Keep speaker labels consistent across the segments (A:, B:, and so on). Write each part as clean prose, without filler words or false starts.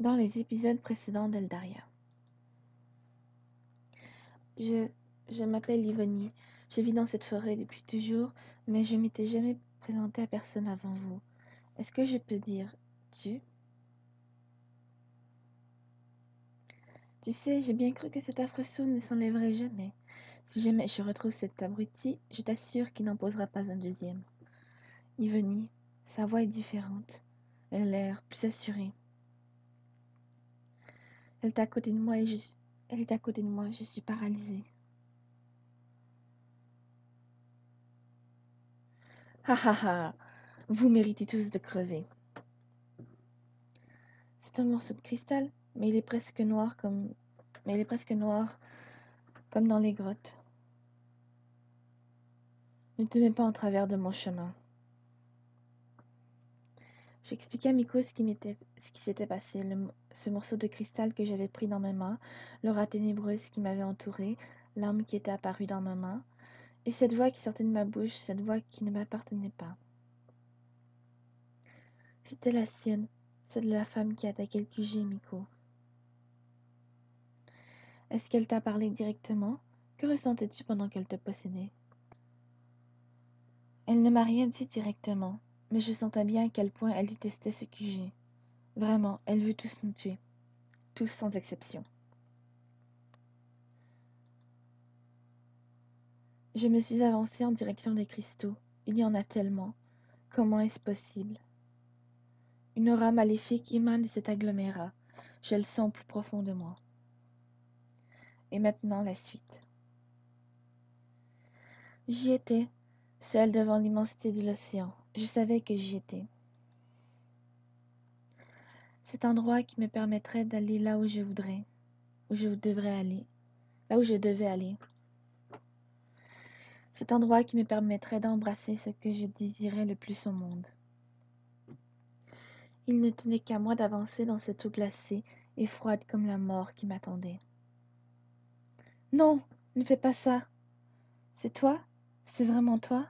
A: Dans les épisodes précédents d'Eldaria. Je, je m'appelle Ivonie. Je vis dans cette forêt depuis toujours, mais je m'étais jamais présentée à personne avant vous. Est-ce que je peux dire tu? Tu sais, j'ai bien cru que cet affreux saut ne s'enlèverait jamais. Si jamais je retrouve cet abruti, je t'assure qu'il n'en posera pas un deuxième. Ivonie, sa voix est différente. Elle a l'air plus assurée. Elle est à côté de moi elle est à côté de moi, je suis paralysée. Ha ha ha! Vous méritez tous de crever. C'est un morceau de cristal, mais il est presque noir comme dans les grottes. Ne te mets pas en travers de mon chemin. J'expliquai à Miko ce qui s'était passé, ce morceau de cristal que j'avais pris dans mes mains, l'aura ténébreuse qui m'avait entourée, l'arme qui était apparue dans ma main, et cette voix qui sortait de ma bouche, cette voix qui ne m'appartenait pas. C'était la sienne, celle de la femme qui attaquait le QG, Miko. Est-ce qu'elle t'a parlé directement? Que ressentais-tu pendant qu'elle te possédait? Elle ne m'a rien dit directement, mais je sentais bien à quel point elle détestait ce QG. Vraiment, elle veut tous nous tuer. Tous sans exception. Je me suis avancée en direction des cristaux. Il y en a tellement. Comment est-ce possible? Une aura maléfique émane de cet agglomérat. Je le sens plus profond de moi. Et maintenant, la suite. J'y étais, seule devant l'immensité de l'océan. Je savais que j'y étais. Cet endroit qui me permettrait d'aller là où je voudrais, où je devrais aller, là où je devais aller. Cet endroit qui me permettrait d'embrasser ce que je désirais le plus au monde. Il ne tenait qu'à moi d'avancer dans cette eau glacée et froide comme la mort qui m'attendait. Non, ne fais pas ça. C'est toi? C'est vraiment toi?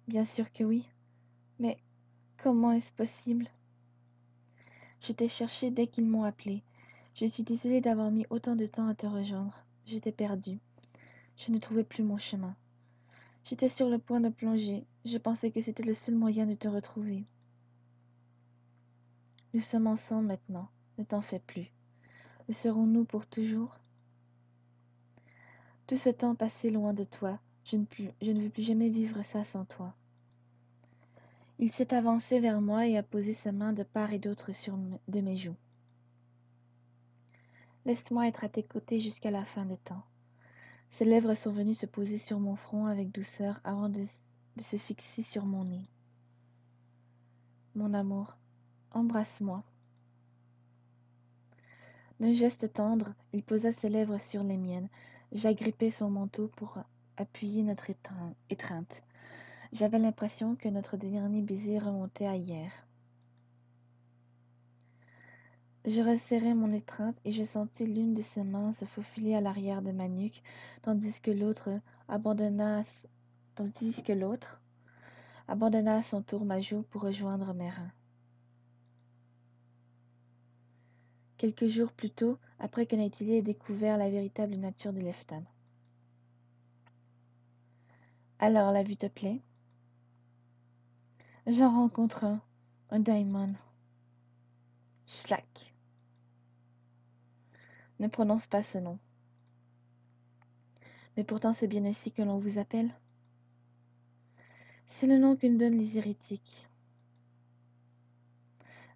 A: Bien sûr que oui. Mais comment est-ce possible? Je t'ai cherché dès qu'ils m'ont appelé. Je suis désolée d'avoir mis autant de temps à te rejoindre. J'étais perdue. Je ne trouvais plus mon chemin. J'étais sur le point de plonger. Je pensais que c'était le seul moyen de te retrouver. Nous sommes ensemble maintenant. Ne t'en fais plus. Le serons-nous pour toujours? Tout ce temps passé loin de toi, je ne veux plus jamais vivre ça sans toi. Il s'est avancé vers moi et a posé sa main de part et d'autre de mes joues. Laisse-moi être à tes côtés jusqu'à la fin des temps. Ses lèvres sont venues se poser sur mon front avec douceur avant de se fixer sur mon nez. Mon amour, embrasse-moi. D'un geste tendre, il posa ses lèvres sur les miennes. J'agrippai son manteau pour appuyer notre étreinte. J'avais l'impression que notre dernier baiser remontait à hier. Je resserrai mon étreinte et je sentis l'une de ses mains se faufiler à l'arrière de ma nuque, tandis que l'autre abandonna à son tour ma joue pour rejoindre mes reins. Quelques jours plus tôt, après que Nathalie ait découvert la véritable nature de Leftam. Alors, la vue te plaît? J'en rencontre un daimon. Schlack. Ne prononce pas ce nom. Mais pourtant c'est bien ainsi que l'on vous appelle. C'est le nom que nous donnent les hérétiques.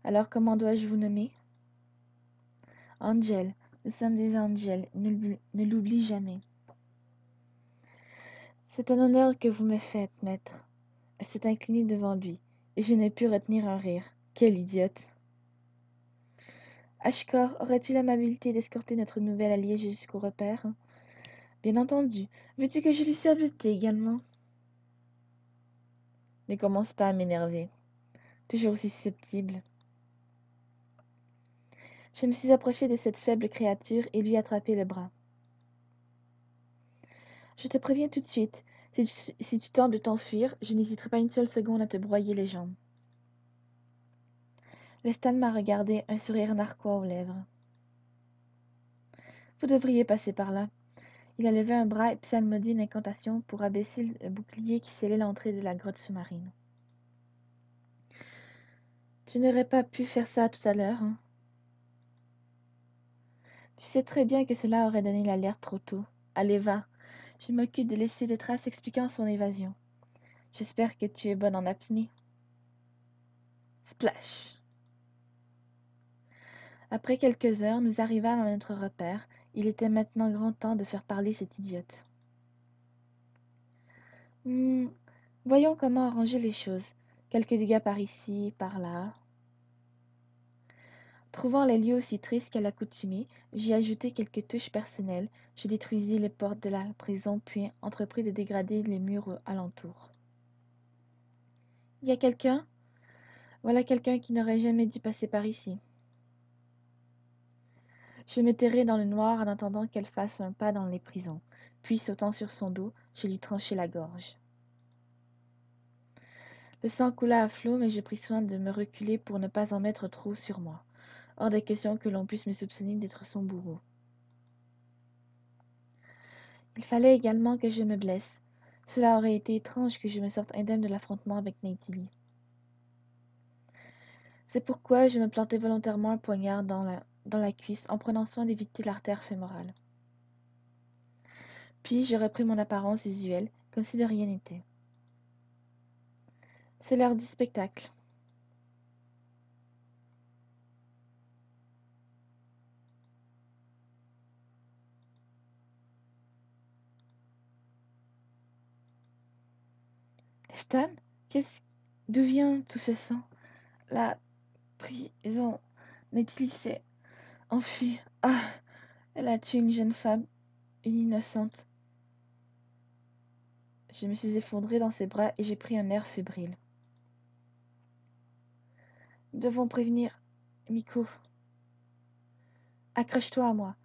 A: Alors comment dois-je vous nommer? Angel, nous sommes des angels, ne l'oublie jamais. C'est un honneur que vous me faites, maître. Elle s'est inclinée devant lui, et je n'ai pu retenir un rire. Quelle idiote! Ashkor, aurais-tu l'amabilité d'escorter notre nouvel allié jusqu'au repère? Bien entendu. Veux-tu que je lui serve le thé également? Ne commence pas à m'énerver. Toujours aussi susceptible. Je me suis approchée de cette faible créature et lui attrapé le bras. Je te préviens tout de suite, si tu tentes de t'enfuir, je n'hésiterai pas une seule seconde à te broyer les jambes. Leftan m'a regardé, un sourire narquois aux lèvres. Vous devriez passer par là. Il a levé un bras et psalmodié une incantation pour abaisser le bouclier qui scellait l'entrée de la grotte sous-marine. Tu n'aurais pas pu faire ça tout à l'heure, hein? Tu sais très bien que cela aurait donné l'alerte trop tôt. Allez, va. Je m'occupe de laisser des traces expliquant son évasion. J'espère que tu es bonne en apnée. Splash! Après quelques heures, nous arrivâmes à notre repère. Il était maintenant grand temps de faire parler cette idiote. Hmm, voyons comment arranger les choses. Quelques dégâts par ici, par là. Trouvant les lieux aussi tristes qu'à l'accoutumée, j'y ajoutai quelques touches personnelles. Je détruisis les portes de la prison, puis entrepris de dégrader les murs alentour. Y a quelqu'un? Voilà quelqu'un qui n'aurait jamais dû passer par ici. Je me terrai dans le noir en attendant qu'elle fasse un pas dans les prisons. Puis, sautant sur son dos, je lui tranchai la gorge. Le sang coula à flots, mais je pris soin de me reculer pour ne pas en mettre trop sur moi. Hors de question que l'on puisse me soupçonner d'être son bourreau. Il fallait également que je me blesse. Cela aurait été étrange que je me sorte indemne de l'affrontement avec Nathalie. C'est pourquoi je me plantai volontairement un poignard dans la cuisse en prenant soin d'éviter l'artère fémorale. Puis je repris mon apparence usuelle, comme si de rien n'était. C'est l'heure du spectacle. Stan, qu'est-ce... D'où vient tout ce sang? La prison. Nathalie s'est enfuie. Ah, elle a tué une jeune femme, une innocente. Je me suis effondrée dans ses bras et j'ai pris un air fébrile. Nous devons prévenir Miko. Accroche-toi à moi.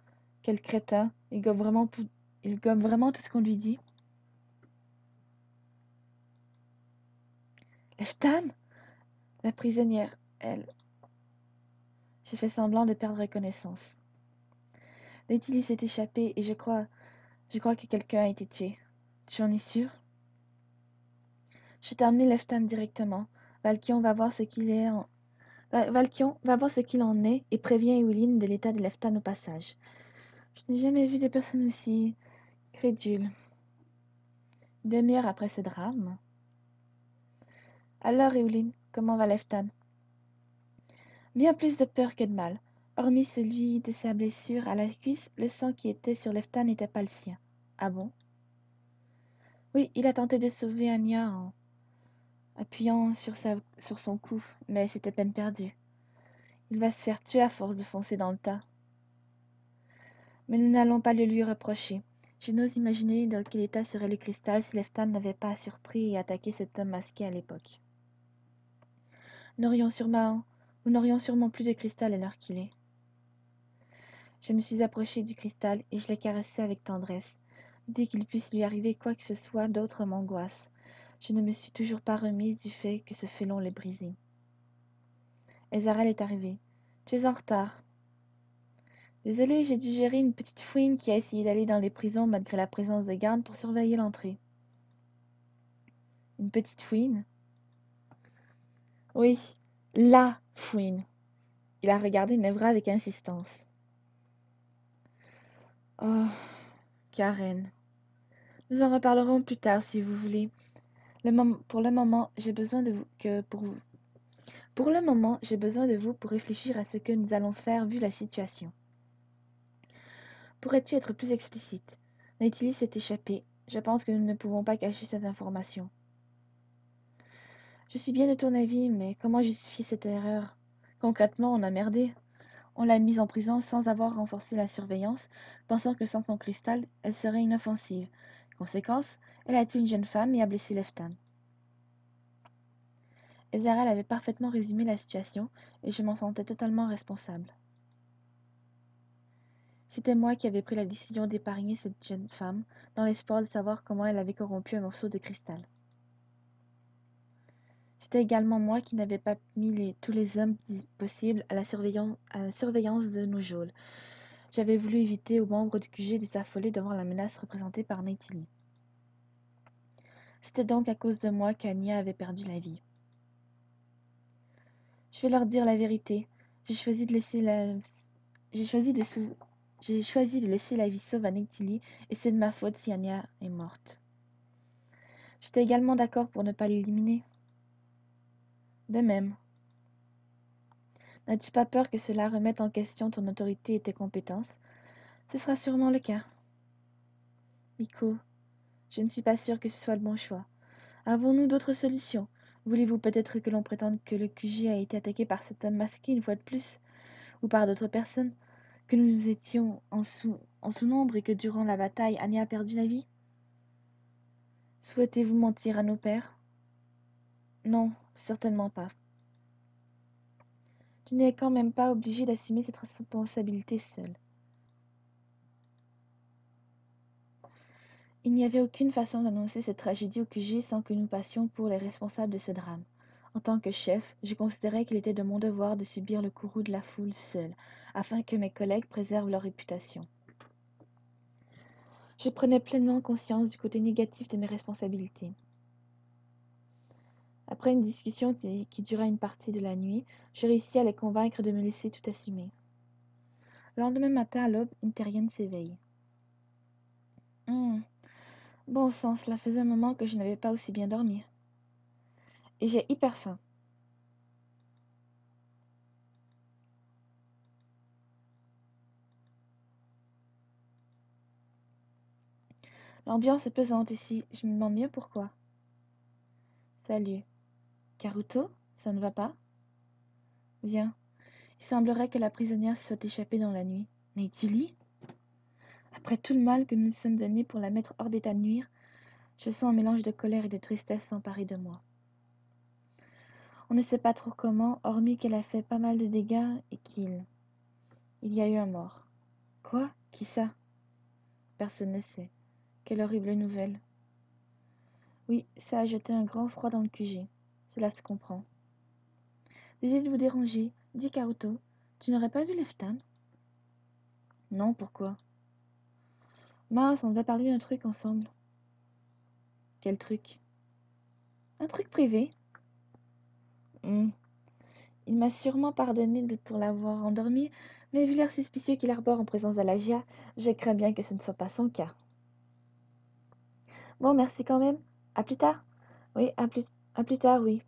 A: Quel crétin. Il gobe vraiment tout ce qu'on lui dit. Leftan? La prisonnière, elle. J'ai fait semblant de perdre connaissance. Nathalie s'est échappée et je crois que quelqu'un a été tué. Tu en es sûr? Je t'ai amené Leftan directement. Valkion va voir ce qu'il est en... Valkion va voir ce qu'il en est et prévient Eweline de l'état de Leftan au passage. Je n'ai jamais vu des personnes aussi crédules. Une demi-heure après ce drame. Alors, Eweline, comment va Leftan? Bien plus de peur que de mal. Hormis celui de sa blessure à la cuisse, le sang qui était sur Leftan n'était pas le sien. Ah bon? Oui, il a tenté de sauver Anya en appuyant sur son cou, mais c'était peine perdue. Il va se faire tuer à force de foncer dans le tas. Mais nous n'allons pas le lui reprocher. Je n'ose imaginer dans quel état serait le cristal si Leftan n'avait pas surpris et attaqué cet homme masqué à l'époque. Nous n'aurions sûrement plus de cristal à l'heure qu'il est. Je me suis approchée du cristal et je l'ai caressé avec tendresse. Dès qu'il puisse lui arriver quoi que ce soit d'autre m'angoisse. Je ne me suis toujours pas remise du fait que ce félon l'ait brisé. Ezarel est arrivé. Tu es en retard. Désolée, j'ai dû gérer une petite fouine qui a essayé d'aller dans les prisons malgré la présence des gardes pour surveiller l'entrée. Une petite fouine? Oui, la fouine. Il a regardé Nevra avec insistance. Oh, Karen. Nous en reparlerons plus tard si vous voulez. Pour le moment, j'ai besoin de vous Pour le moment, j'ai besoin de vous pour réfléchir à ce que nous allons faire vu la situation. Pourrais-tu être plus explicite? Nathalie s'est échappée. Je pense que nous ne pouvons pas cacher cette information. Je suis bien de ton avis, mais comment justifier cette erreur? Concrètement, on a merdé. On l'a mise en prison sans avoir renforcé la surveillance, pensant que sans son cristal, elle serait inoffensive. Conséquence, elle a tué une jeune femme et a blessé Leftan. Ezarel avait parfaitement résumé la situation, et je m'en sentais totalement responsable. C'était moi qui avais pris la décision d'épargner cette jeune femme, dans l'espoir de savoir comment elle avait corrompu un morceau de cristal. C'était également moi qui n'avais pas mis tous les hommes possibles à à la surveillance de nos geôles. J'avais voulu éviter aux membres du QG de s'affoler devant la menace représentée par Nathalie. C'était donc à cause de moi qu'Anya avait perdu la vie. Je vais leur dire la vérité. J'ai choisi de laisser la... J'ai choisi de sau- J'ai choisi de laisser la vie sauve à Nathalie et c'est de ma faute si Anya est morte. J'étais également d'accord pour ne pas l'éliminer. De même. N'as-tu pas peur que cela remette en question ton autorité et tes compétences? Ce sera sûrement le cas. Miko, je ne suis pas sûre que ce soit le bon choix. Avons-nous d'autres solutions? Voulez-vous peut-être que l'on prétende que le QG a été attaqué par cet homme masqué une fois de plus, ou par d'autres personnes, que nous étions en sous-nombre et que durant la bataille, Anya a perdu la vie? Souhaitez-vous mentir à nos pères? Non, certainement pas. Tu n'es quand même pas obligé d'assumer cette responsabilité seule. Il n'y avait aucune façon d'annoncer cette tragédie au QG sans que nous passions pour les responsables de ce drame. En tant que chef, je considérais qu'il était de mon devoir de subir le courroux de la foule seule, afin que mes collègues préservent leur réputation. Je prenais pleinement conscience du côté négatif de mes responsabilités. Après une discussion qui dura une partie de la nuit, je réussis à les convaincre de me laisser tout assumer. Le lendemain matin, à l'aube, une terrienne s'éveille. Bon sang, cela faisait un moment que je n'avais pas aussi bien dormi. Et j'ai hyper faim. L'ambiance est pesante ici, je me demande bien pourquoi. Salut. Karuto, ça ne va pas? Viens. Il semblerait que la prisonnière se soit échappée dans la nuit. Neytili? Après tout le mal que nous nous sommes donné pour la mettre hors d'état de nuire, je sens un mélange de colère et de tristesse s'emparer de moi. On ne sait pas trop comment, hormis qu'elle a fait pas mal de dégâts et il y a eu un mort. Quoi? Qui ça? Personne ne sait. Quelle horrible nouvelle. Oui, ça a jeté un grand froid dans le QG. Cela se comprend. Désolé de vous déranger, dit Karuto. Tu n'aurais pas vu Leftan? Non, pourquoi? Mince, on devait parler d'un truc ensemble. Quel truc? Un truc privé. Hmm. Il m'a sûrement pardonné pour l'avoir endormi, mais vu l'air suspicieux qu'il arbore en présence d'Alagia, je crains bien que ce ne soit pas son cas. Bon, merci quand même. À plus tard. Oui, à plus tard, oui.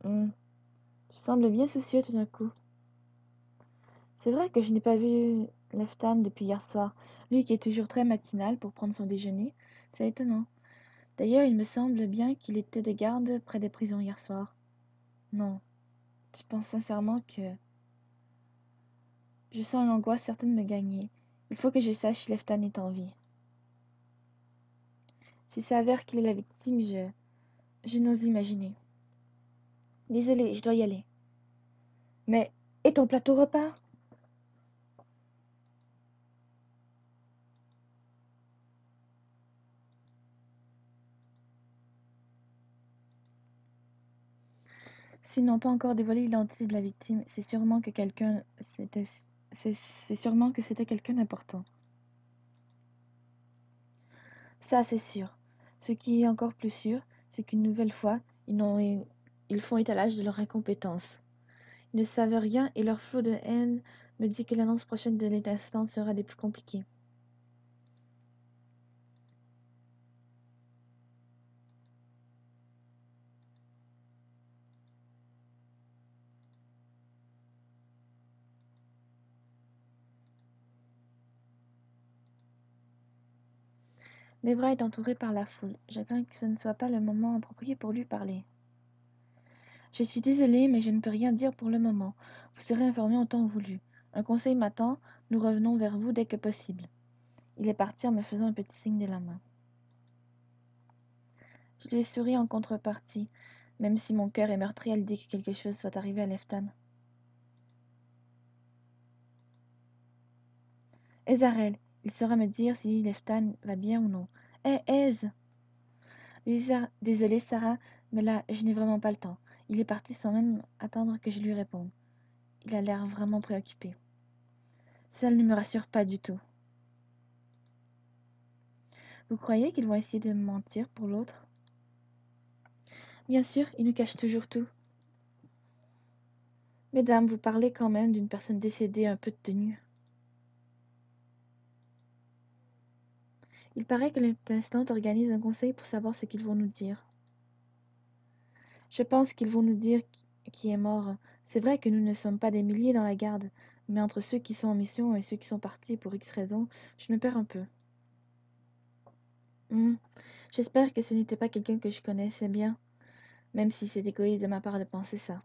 A: Hmm. Tu sembles bien soucieux tout d'un coup. C'est vrai que je n'ai pas vu Leftan depuis hier soir, lui qui est toujours très matinal pour prendre son déjeuner. C'est étonnant. D'ailleurs, il me semble bien qu'il était de garde près des prisons hier soir. Non, tu penses sincèrement que... Je sens une angoisse certaine me gagner. Il faut que je sache si Leftan est en vie. S'il s'avère qu'il est la victime, je n'ose imaginer. Désolée, je dois y aller. Mais... Et ton plateau repas? S'ils n'ont pas encore dévoilé l'identité de la victime, c'est sûrement que c'est sûrement que c'était quelqu'un d'important. Ça, c'est sûr. Ce qui est encore plus sûr, c'est qu'une nouvelle fois, ils font étalage de leur incompétence. Ils ne savent rien et leur flot de haine me dit que l'annonce prochaine de l'état sera des plus compliquées. Levra est entouré par la foule. Je crains que ce ne soit pas le moment approprié pour lui parler. Je suis désolée, mais je ne peux rien dire pour le moment. Vous serez informé en temps voulu. Un conseil m'attend. Nous revenons vers vous dès que possible. Il est parti en me faisant un petit signe de la main. Je lui ai souri en contrepartie, même si mon cœur est meurtri à l'idée que quelque chose soit arrivé à Leftan. Ezarel, il saura me dire si Leftan va bien ou non. Hé, Ez! Désolée, Sarah, Mais là, je n'ai vraiment pas le temps. Il est parti sans même attendre que je lui réponde. Il a l'air vraiment préoccupé. Cela ne me rassure pas du tout. Vous croyez qu'ils vont essayer de me mentir pour l'autre? Bien sûr, ils nous cachent toujours tout. Mesdames, vous parlez quand même d'une personne décédée un peu de tenue. Il paraît que l'intendant organise un conseil pour savoir ce qu'ils vont nous dire. Je pense qu'ils vont nous dire qui est mort. C'est vrai que nous ne sommes pas des milliers dans la garde, mais entre ceux qui sont en mission et ceux qui sont partis pour X raisons, je me perds un peu. Hmm. J'espère que ce n'était pas quelqu'un que je connaissais bien, même si c'est égoïste de ma part de penser ça.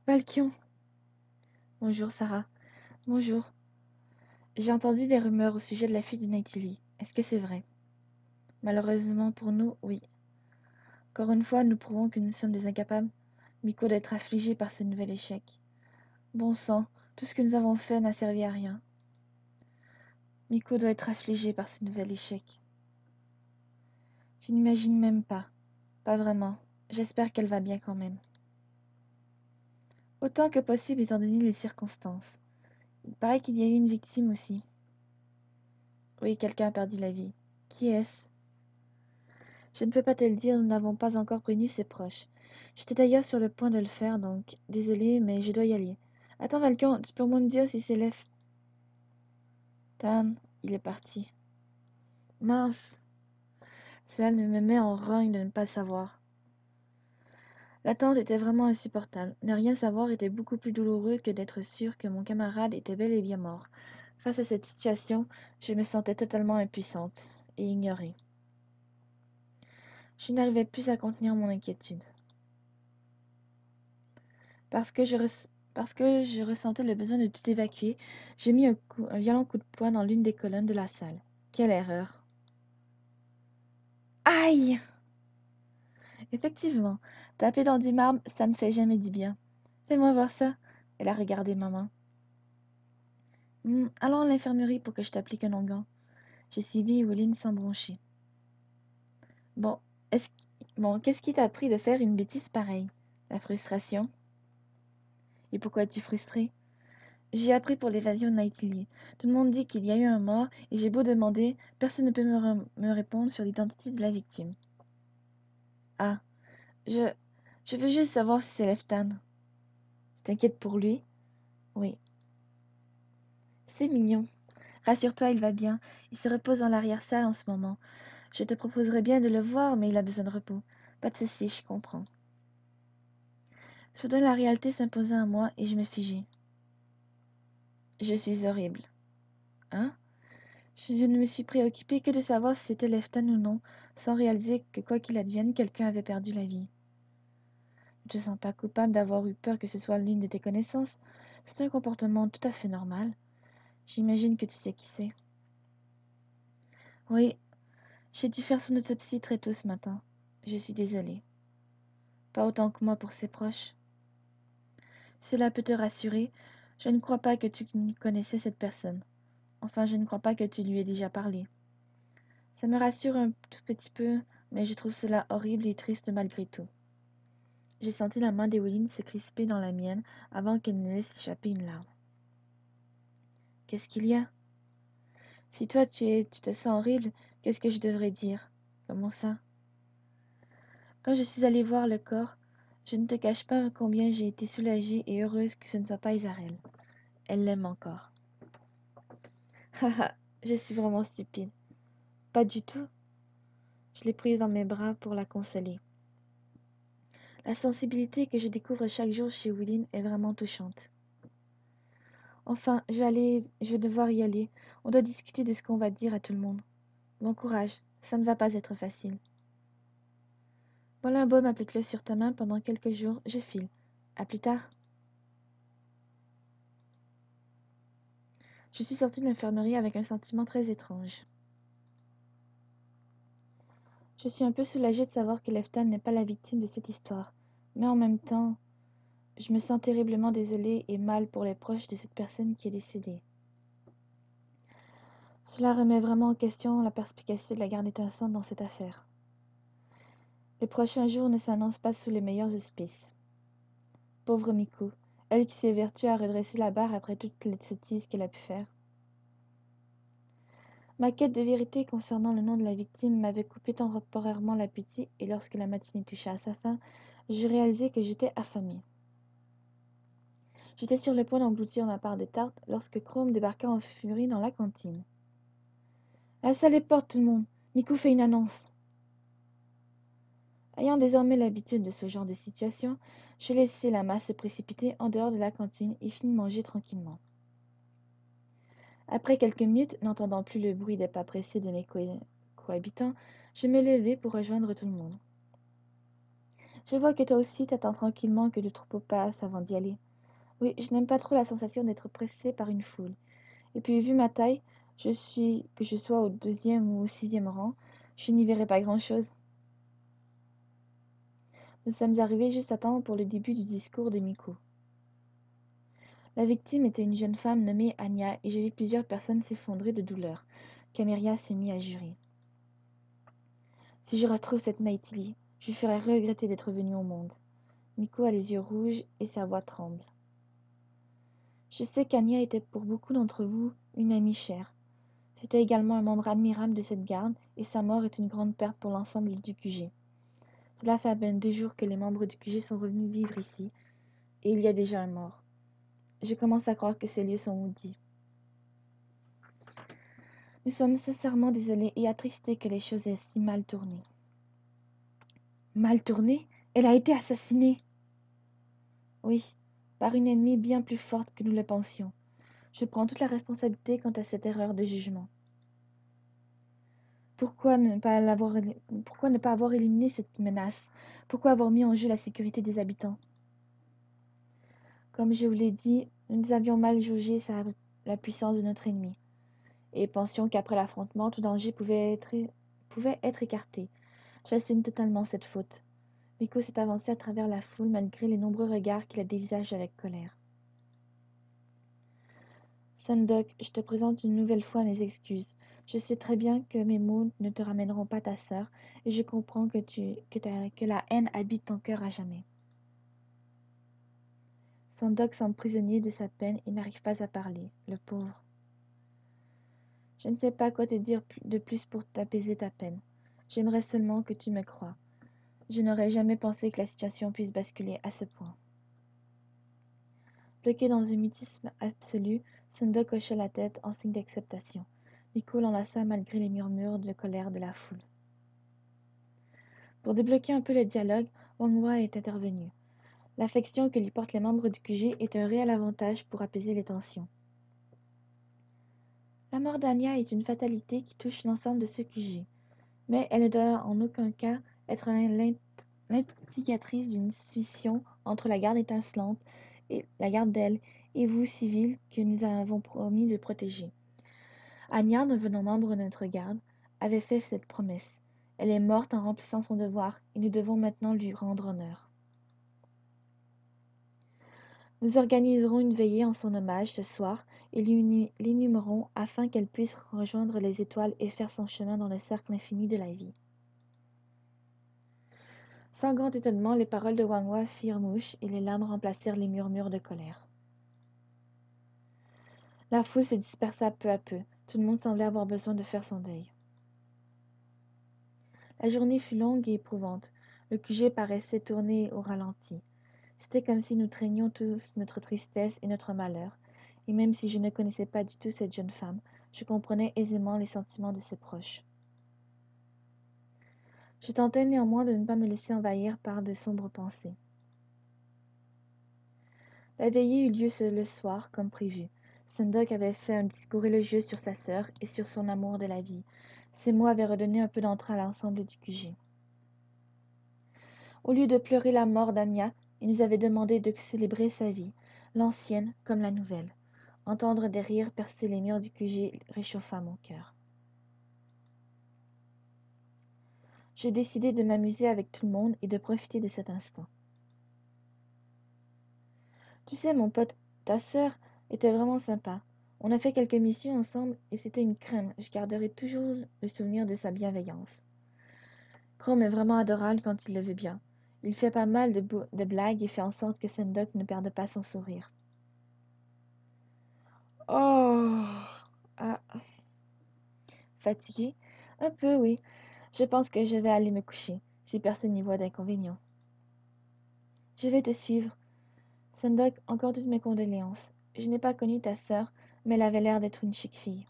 A: Valkion! Bonjour Sarah. Bonjour. J'ai entendu des rumeurs au sujet de la fuite de Nightly. Est-ce que c'est vrai? Malheureusement pour nous, oui. Encore une fois, nous prouvons que nous sommes des incapables. Miko doit être affligé par ce nouvel échec. Bon sang, tout ce que nous avons fait n'a servi à rien. Miko doit être affligée par ce nouvel échec. Tu n'imagines même pas. Pas vraiment. J'espère qu'elle va bien quand même. Autant que possible étant donné les circonstances. Il paraît qu'il y a eu une victime aussi. Oui, quelqu'un a perdu la vie. Qui est-ce? Je ne peux pas te le dire, nous n'avons pas encore prévenu ses proches. J'étais d'ailleurs sur le point de le faire, donc désolée, mais je dois y aller. Attends, Valkan, tu peux au moins me dire si c'est Lef... Tan, il est parti. Mince, cela me met en rogne de ne pas le savoir. L'attente était vraiment insupportable. Ne rien savoir était beaucoup plus douloureux que d'être sûr que mon camarade était bel et bien mort. Face à cette situation, je me sentais totalement impuissante et ignorée. Je n'arrivais plus à contenir mon inquiétude. Parce que je ressentais le besoin de tout évacuer, j'ai mis un violent coup de poing dans l'une des colonnes de la salle. Quelle erreur! Aïe! Effectivement, taper dans du marbre, ça ne fait jamais du bien. Fais-moi voir ça. Elle a regardé ma main. Allons à l'infirmerie pour que je t'applique un onguent. J'ai suivi Eweline sans broncher. Bon, est-ce... bon, qu'est-ce qui t'a pris de faire une bêtise pareille? La frustration? Et pourquoi es-tu frustrée? J'ai appris pour l'évasion de Nightingale. Tout le monde dit qu'il y a eu un mort, et j'ai beau demander, personne ne peut me répondre sur l'identité de la victime. Ah, je... je veux juste savoir si c'est Leftan. T'inquiète pour lui? Oui. C'est mignon. Rassure-toi, il va bien. Il se repose dans l'arrière-salle en ce moment. Je te proposerais bien de le voir, mais il a besoin de repos. Pas de souci, je comprends. Soudain, la réalité s'imposa à moi et je me figeai. Je suis horrible. Hein? Je ne me suis préoccupée que de savoir si c'était Lefton ou non, sans réaliser que quoi qu'il advienne, quelqu'un avait perdu la vie. Ne te sens pas coupable d'avoir eu peur que ce soit l'une de tes connaissances. C'est un comportement tout à fait normal. J'imagine que tu sais qui c'est. Oui, j'ai dû faire son autopsie très tôt ce matin. Je suis désolée. Pas autant que moi pour ses proches. Cela peut te rassurer. Je ne crois pas que tu connaissais cette personne. Enfin, je ne crois pas que tu lui aies déjà parlé. Ça me rassure un tout petit peu, mais je trouve cela horrible et triste malgré tout. J'ai senti la main d'Eweline se crisper dans la mienne avant qu'elle ne laisse échapper une larme. Qu'est-ce qu'il y a? Si toi tu te sens horrible, qu'est-ce que je devrais dire? Comment ça? Quand je suis allée voir le corps, je ne te cache pas combien j'ai été soulagée et heureuse que ce ne soit pas Isarelle. Elle l'aime encore. Haha, je suis vraiment stupide. Pas du tout. Je l'ai prise dans mes bras pour la consoler. La sensibilité que je découvre chaque jour chez Willine est vraiment touchante. Enfin, je vais devoir y aller. On doit discuter de ce qu'on va dire à tout le monde. Bon courage, ça ne va pas être facile. Voilà un baume applique-le sur ta main pendant quelques jours, je file. À plus tard. Je suis sortie de l'infirmerie avec un sentiment très étrange. Je suis un peu soulagée de savoir que Leftan n'est pas la victime de cette histoire, mais en même temps, je me sens terriblement désolée et mal pour les proches de cette personne qui est décédée. Cela remet vraiment en question la perspicacité de la garde étincelante dans cette affaire. Les prochains jours ne s'annoncent pas sous les meilleurs auspices. Pauvre Miku, elle qui s'est vertuée à redresser la barre après toutes les sottises qu'elle a pu faire. Ma quête de vérité concernant le nom de la victime m'avait coupé temporairement l'appétit et lorsque la matinée toucha à sa fin, je réalisai que j'étais affamée. J'étais sur le point d'engloutir ma part de tarte lorsque Chrome débarqua en furie dans la cantine. La salle est porte, tout le monde. Miku fait une annonce. Ayant désormais l'habitude de ce genre de situation, je laissai la masse se précipiter en dehors de la cantine et fis manger tranquillement. Après quelques minutes, n'entendant plus le bruit des pas pressés de mes cohabitants, je me levai pour rejoindre tout le monde. Je vois que toi aussi t'attends tranquillement que le troupeau passe avant d'y aller. Oui, je n'aime pas trop la sensation d'être pressé par une foule. Et puis, vu ma taille, que je sois au 2e ou au 6e rang, je n'y verrai pas grand-chose. Nous sommes arrivés juste à temps pour le début du discours de Miku. La victime était une jeune femme nommée Anya et j'ai vu plusieurs personnes s'effondrer de douleur. Caméria se mit à jurer. Si je retrouve cette Naitili, je lui ferai regretter d'être venue au monde. Miku a les yeux rouges et sa voix tremble. Je sais qu'Anya était pour beaucoup d'entre vous une amie chère. C'était également un membre admirable de cette garde et sa mort est une grande perte pour l'ensemble du QG. Cela fait à peine 2 jours que les membres du QG sont revenus vivre ici et il y a déjà un mort. Je commence à croire que ces lieux sont maudits. Nous sommes sincèrement désolés et attristés que les choses aient si mal tourné. Mal tourné? Elle a été assassinée! Oui, par une ennemie bien plus forte que nous le pensions. Je prends toute la responsabilité quant à cette erreur de jugement. Pourquoi ne pas avoir éliminé cette menace? Pourquoi avoir mis en jeu la sécurité des habitants? Comme je vous l'ai dit, nous avions mal jaugé la puissance de notre ennemi, et pensions qu'après l'affrontement, tout danger pouvait être écarté. J'assume totalement cette faute. Miko s'est avancé à travers la foule malgré les nombreux regards qui la dévisagent avec colère. Sundok, je te présente une nouvelle fois mes excuses. Je sais très bien que mes mots ne te ramèneront pas ta sœur, et je comprends que la haine habite ton cœur à jamais. Sundok semble prisonnier de sa peine et n'arrive pas à parler, le pauvre. Je ne sais pas quoi te dire de plus pour t'apaiser ta peine. J'aimerais seulement que tu me croies. Je n'aurais jamais pensé que la situation puisse basculer à ce point. Bloqué dans un mutisme absolu, Sundok hocha la tête en signe d'acceptation. Miko l'enlaça malgré les murmures de colère de la foule. Pour débloquer un peu le dialogue, Wangwa est intervenu. L'affection que lui portent les membres du QG est un réel avantage pour apaiser les tensions. La mort d'Anya est une fatalité qui touche l'ensemble de ce QG, mais elle ne doit en aucun cas être l'indicatrice d'une scission entre la garde étincelante et la garde d'elle et vous, civils, que nous avons promis de protéger. Anya, devenant membre de notre garde, avait fait cette promesse. Elle est morte en remplissant son devoir et nous devons maintenant lui rendre honneur. Nous organiserons une veillée en son hommage ce soir et l'inhumerons afin qu'elle puisse rejoindre les étoiles et faire son chemin dans le cercle infini de la vie. Sans grand étonnement, les paroles de Wangwa firent mouche et les larmes remplacèrent les murmures de colère. La foule se dispersa peu à peu. Tout le monde semblait avoir besoin de faire son deuil. La journée fut longue et éprouvante. Le QG paraissait tourner au ralenti. C'était comme si nous traînions tous notre tristesse et notre malheur, et même si je ne connaissais pas du tout cette jeune femme, je comprenais aisément les sentiments de ses proches. Je tentais néanmoins de ne pas me laisser envahir par de sombres pensées. La veillée eut lieu le soir, comme prévu. Sundok avait fait un discours élogieux sur sa sœur et sur son amour de la vie. Ces mots avaient redonné un peu d'entrain à l'ensemble du QG. Au lieu de pleurer la mort d'Anya, il nous avait demandé de célébrer sa vie, l'ancienne comme la nouvelle. Entendre des rires percer les murs du QG réchauffa mon cœur. J'ai décidé de m'amuser avec tout le monde et de profiter de cet instant. Tu sais, mon pote, ta sœur était vraiment sympa. On a fait quelques missions ensemble et c'était une crème. Je garderai toujours le souvenir de sa bienveillance. Chrome est vraiment adorable quand il le veut bien. Il fait pas mal de blagues et fait en sorte que Sandok ne perde pas son sourire. Oh! Ah, fatigué? Un peu, oui. Je pense que je vais aller me coucher, si personne n'y voit d'inconvénient. Je vais te suivre. Sandok, encore toutes mes condoléances. Je n'ai pas connu ta sœur, mais elle avait l'air d'être une chic fille.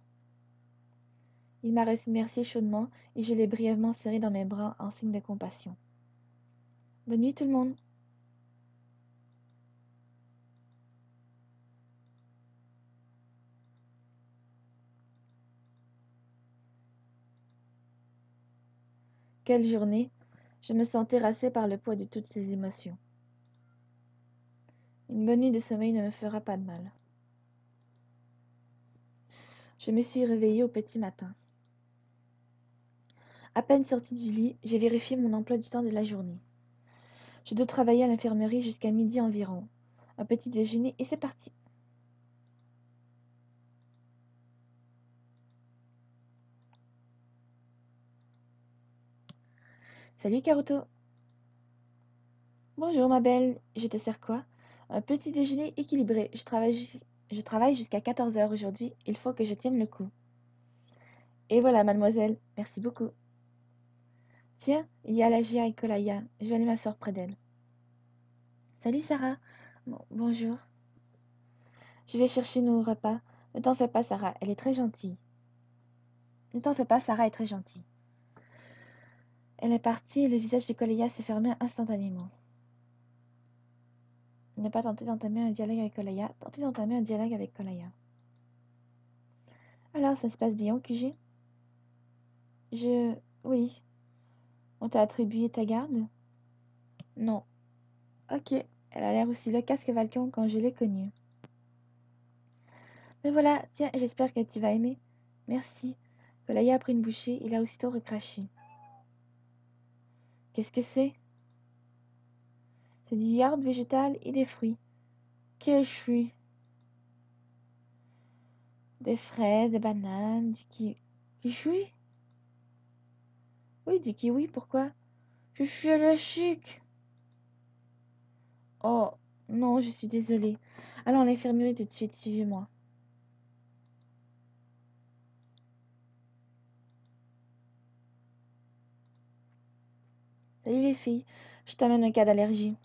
A: Il m'a remercié chaudement et je l'ai brièvement serré dans mes bras en signe de compassion. Bonne nuit tout le monde. Quelle journée! Je me sens terrassée par le poids de toutes ces émotions. Une bonne nuit de sommeil ne me fera pas de mal. Je me suis réveillée au petit matin. À peine sortie du lit, j'ai vérifié mon emploi du temps de la journée. Je dois travailler à l'infirmerie jusqu'à midi environ. Un petit déjeuner et c'est parti. Salut Karuto. Bonjour ma belle, je te sers quoi? Un petit déjeuner équilibré. Je travaille jusqu'à 14 heures aujourd'hui. Il faut que je tienne le coup. Et voilà, mademoiselle. Merci beaucoup. Tiens, il y a la Gia et Kolaya. Je vais aller m'asseoir près d'elle. Salut Sarah. Bonjour. Je vais chercher nos repas. Ne t'en fais pas, Sarah. Elle est très gentille. Ne t'en fais pas, Sarah est très gentille. Elle est partie et le visage de Kolaya s'est fermé instantanément. Ne pas tenter d'entamer un dialogue avec Kolaya. Tenter d'entamer un dialogue avec Kolaya. Alors, ça se passe bien au QG? Oui. On t'a attribué ta garde? Non. Ok. Elle a l'air aussi loquace que Valcon quand je l'ai connue. Mais voilà, tiens, j'espère que tu vas aimer. Merci. Kolaya a pris une bouchée, il a aussitôt recraché. Qu'est-ce que c'est? C'est du yaourt végétal et des fruits. Quels fruits? Des fraises, des bananes, du kiwi. Kiwi? Oui, du kiwi, pourquoi? Je suis allergique. Oh, non, je suis désolée. Allons à l'infirmerie tout de suite, suivez-moi. Salut les filles, je t'amène un cas d'allergie.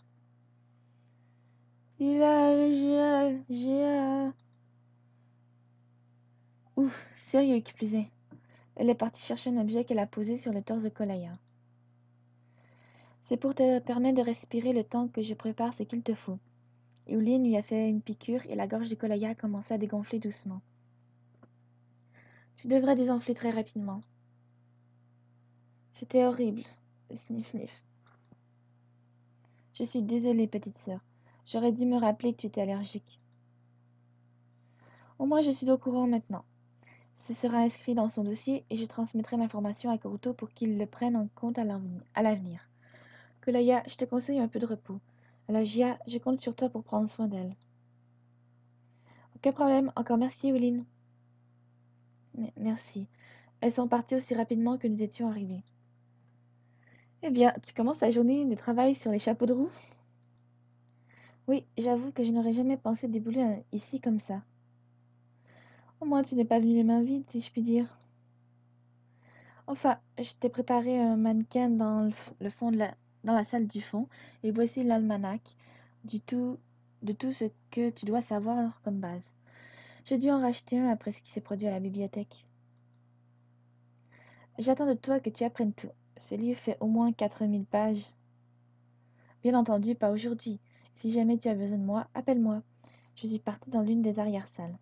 A: Il a allergie. Ouf, sérieux qui plus est. Elle est partie chercher un objet qu'elle a posé sur le torse de Kolaya. C'est pour te permettre de respirer le temps que je prépare ce qu'il te faut. Eulyn lui a fait une piqûre et la gorge de Kolaya a commencé à dégonfler doucement. Tu devrais désenfler très rapidement. C'était horrible. Sniff, sniff. Je suis désolée, petite sœur. J'aurais dû me rappeler que tu étais allergique. Au moins, je suis au courant maintenant. Ce sera inscrit dans son dossier et je transmettrai l'information à Karuto pour qu'il le prenne en compte à l'avenir. Kolaya, je te conseille un peu de repos. À la Gia, je compte sur toi pour prendre soin d'elle. Aucun problème. Encore merci, Evelyn. Merci. Elles sont parties aussi rapidement que nous étions arrivés. Eh bien, tu commences ta journée de travail sur les chapeaux de roue? Oui, j'avoue que je n'aurais jamais pensé débouler ici comme ça. Au moins, tu n'es pas venu les mains vides, si je puis dire. Enfin, je t'ai préparé un mannequin dans le fond dans la salle du fond, et voici l'almanach de tout ce que tu dois savoir comme base. J'ai dû en racheter un après ce qui s'est produit à la bibliothèque. J'attends de toi que tu apprennes tout. Ce livre fait au moins 4000 pages. Bien entendu, pas aujourd'hui. Si jamais tu as besoin de moi, appelle-moi. Je suis partie dans l'une des arrière-salles.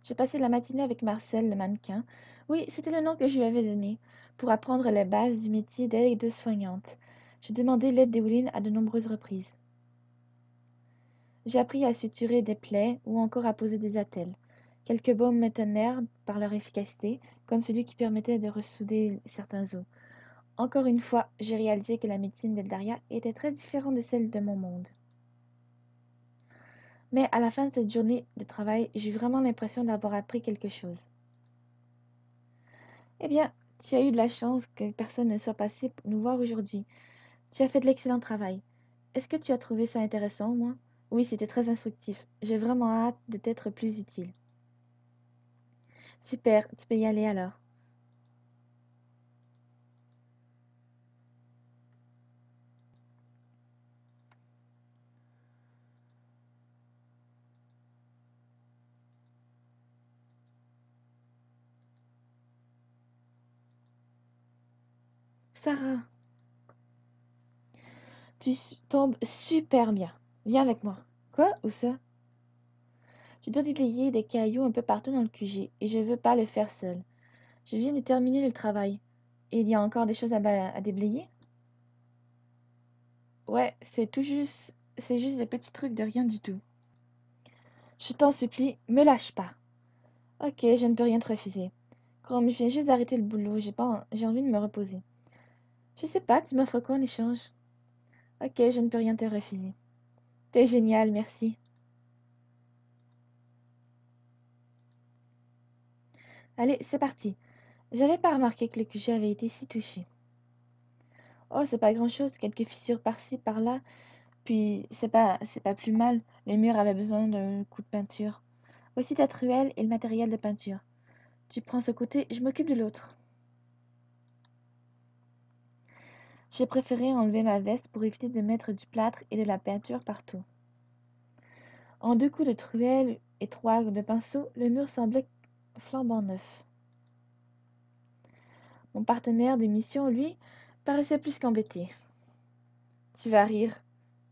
A: J'ai passé la matinée avec Marcel, le mannequin. Oui, c'était le nom que je lui avais donné, pour apprendre les bases du métier d'aide-soignante. J'ai demandé l'aide d'Evelyn à de nombreuses reprises. J'ai appris à suturer des plaies ou encore à poser des attelles. Quelques baumes m'étonnèrent par leur efficacité, comme celui qui permettait de ressouder certains os. Encore une fois, j'ai réalisé que la médecine d'Eldaria était très différente de celle de mon monde. Mais à la fin de cette journée de travail, j'ai eu vraiment l'impression d'avoir appris quelque chose. Eh bien, tu as eu de la chance que personne ne soit passé pour nous voir aujourd'hui. Tu as fait de l'excellent travail. Est-ce que tu as trouvé ça intéressant, au moins? Oui, c'était très instructif. J'ai vraiment hâte de t'être plus utile. Super, tu peux y aller alors. Sarah, tombes super bien. Viens avec moi. Quoi? Où ça? Tu dois déblayer des cailloux un peu partout dans le QG, et je veux pas le faire seul. Je viens de terminer le travail. Et il y a encore des choses à déblayer? Ouais, c'est juste des petits trucs de rien du tout. Je t'en supplie, me lâche pas. Ok, je ne peux rien te refuser. Comme je viens juste d'arrêter le boulot, j'ai envie de me reposer. Je sais pas, tu m'offres quoi en échange? Ok, je ne peux rien te refuser. T'es génial, merci. Allez, c'est parti. J'avais pas remarqué que le QG avait été si touché. Oh, c'est pas grand-chose, quelques fissures par-ci, par-là. Puis, c'est pas plus mal. Les murs avaient besoin d'un coup de peinture. Voici ta truelle et le matériel de peinture. Tu prends ce côté, je m'occupe de l'autre. J'ai préféré enlever ma veste pour éviter de mettre du plâtre et de la peinture partout. En 2 coups de truelle et 3 de pinceau, le mur semblait flambant neuf. Mon partenaire de mission, lui, paraissait plus qu'embêté. Tu vas rire.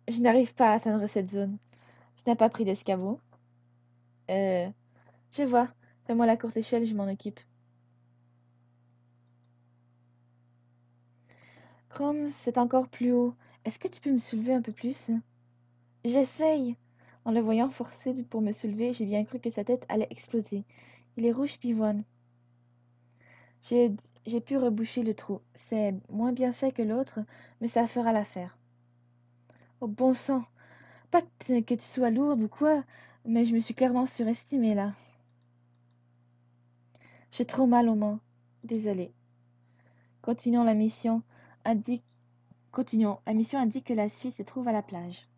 A: Je n'arrive pas à atteindre cette zone. Tu n'as pas pris d'escabeau? Euh, je vois. Fais-moi la courte échelle, je m'en occupe. Chrome, c'est encore plus haut. Est-ce que tu peux me soulever un peu plus? J'essaye. En le voyant forcer pour me soulever, j'ai bien cru que sa tête allait exploser. Il est rouge pivoine. J'ai j'ai pu reboucher le trou. C'est moins bien fait que l'autre, mais ça fera l'affaire. Oh bon sang! Pas que tu sois lourde ou quoi, mais je me suis clairement surestimée là. J'ai trop mal aux mains. Désolée. Continuons la mission. Indique... Continuons. La mission indique que la suite se trouve à la plage.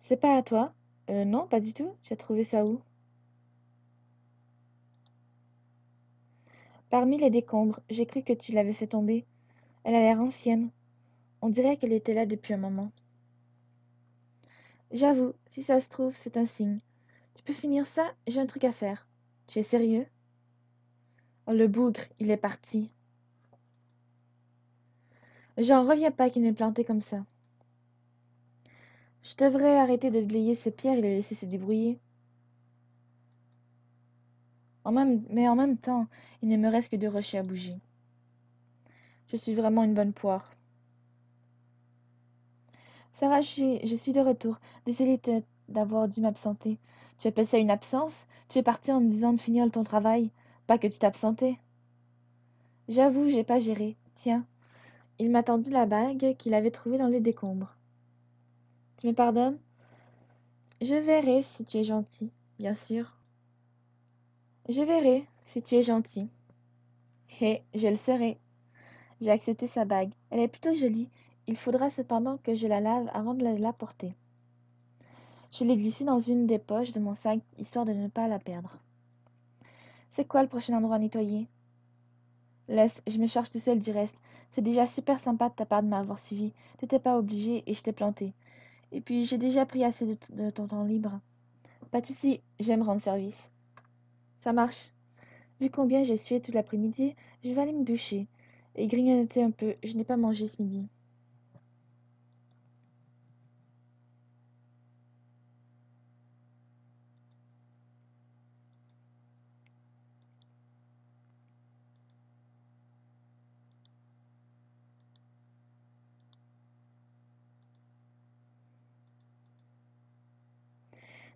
A: C'est pas à toi? Non, pas du tout. Tu as trouvé ça où? Parmi les décombres, j'ai cru que tu l'avais fait tomber. Elle a l'air ancienne. On dirait qu'elle était là depuis un moment. J'avoue, si ça se trouve, c'est un signe. Tu peux finir ça? J'ai un truc à faire. Tu es sérieux? Oh, le bougre, il est parti. J'en reviens pas qu'il m'ait planté comme ça. Je devrais arrêter de blayer ces pierres et les laisser se débrouiller. Mais en même temps, il ne me reste que 2 rochers à bouger. Je suis vraiment une bonne poire. Sarah, je suis de retour. Désolée d'avoir dû m'absenter. Tu appelles ça une absence? Tu es partie en me disant de finir ton travail. Pas que tu t'absentais. J'avoue, j'ai pas géré. Tiens, il m'a tendu la bague qu'il avait trouvée dans les décombres. Tu me pardonnes? Je verrai si tu es gentil, bien sûr. Je verrai si tu es gentil. Hé, je le serai. J'ai accepté sa bague. Elle est plutôt jolie. Il faudra cependant que je la lave avant de la porter. Je l'ai glissée dans une des poches de mon sac, histoire de ne pas la perdre. C'est quoi le prochain endroit à nettoyer? Laisse, je me charge tout seul du reste. C'est déjà super sympa de ta part de m'avoir suivi. T'étais pas obligé et je t'ai planté. Et puis j'ai déjà pris assez de ton temps libre. Pas de souci, j'aime rendre service. Ça marche. Vu combien j'ai sué toute l'après-midi, je vais aller me doucher. Et grignoter un peu, je n'ai pas mangé ce midi.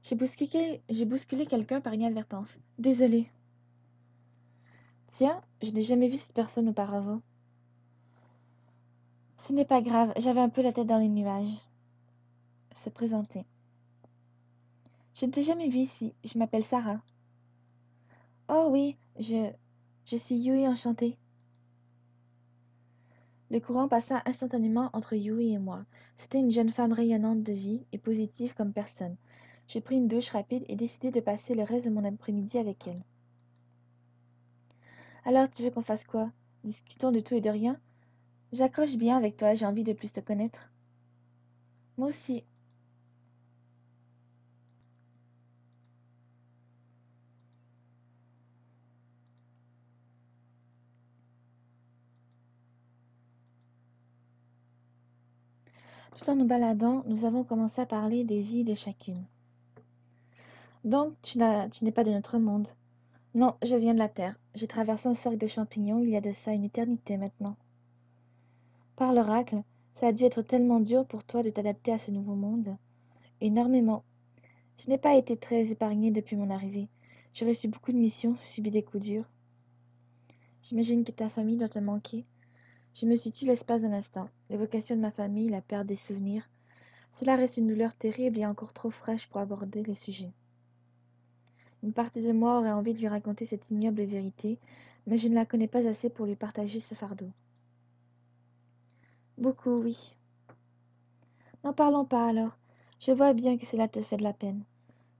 A: J'ai bousculé quelqu'un par inadvertance. Désolée. Tiens, je n'ai jamais vu cette personne auparavant. Ce n'est pas grave, j'avais un peu la tête dans les nuages. Se présenter. Je ne t'ai jamais vu ici, je m'appelle Sarah. Oh oui, je suis Yui enchantée. Le courant passa instantanément entre Yui et moi. C'était une jeune femme rayonnante de vie et positive comme personne. J'ai pris une douche rapide et décidé de passer le reste de mon après-midi avec elle. Alors, tu veux qu'on fasse quoi? Discutons de tout et de rien? J'accroche bien avec toi, j'ai envie de plus te connaître. Moi aussi. Tout en nous baladant, nous avons commencé à parler des vies de chacune. Donc, tu n'es pas de notre monde. Non, je viens de la Terre. J'ai traversé un cercle de champignons il y a de ça une éternité maintenant. Par l'oracle, ça a dû être tellement dur pour toi de t'adapter à ce nouveau monde. Énormément. Je n'ai pas été très épargnée depuis mon arrivée. J'ai reçu beaucoup de missions, subi des coups durs. J'imagine que ta famille doit te manquer. Je me situe l'espace d'un instant. L'évocation de ma famille, la perte des souvenirs. Cela reste une douleur terrible et encore trop fraîche pour aborder le sujet. Une partie de moi aurait envie de lui raconter cette ignoble vérité, mais je ne la connais pas assez pour lui partager ce fardeau. Beaucoup, oui. N'en parlons pas alors. Je vois bien que cela te fait de la peine.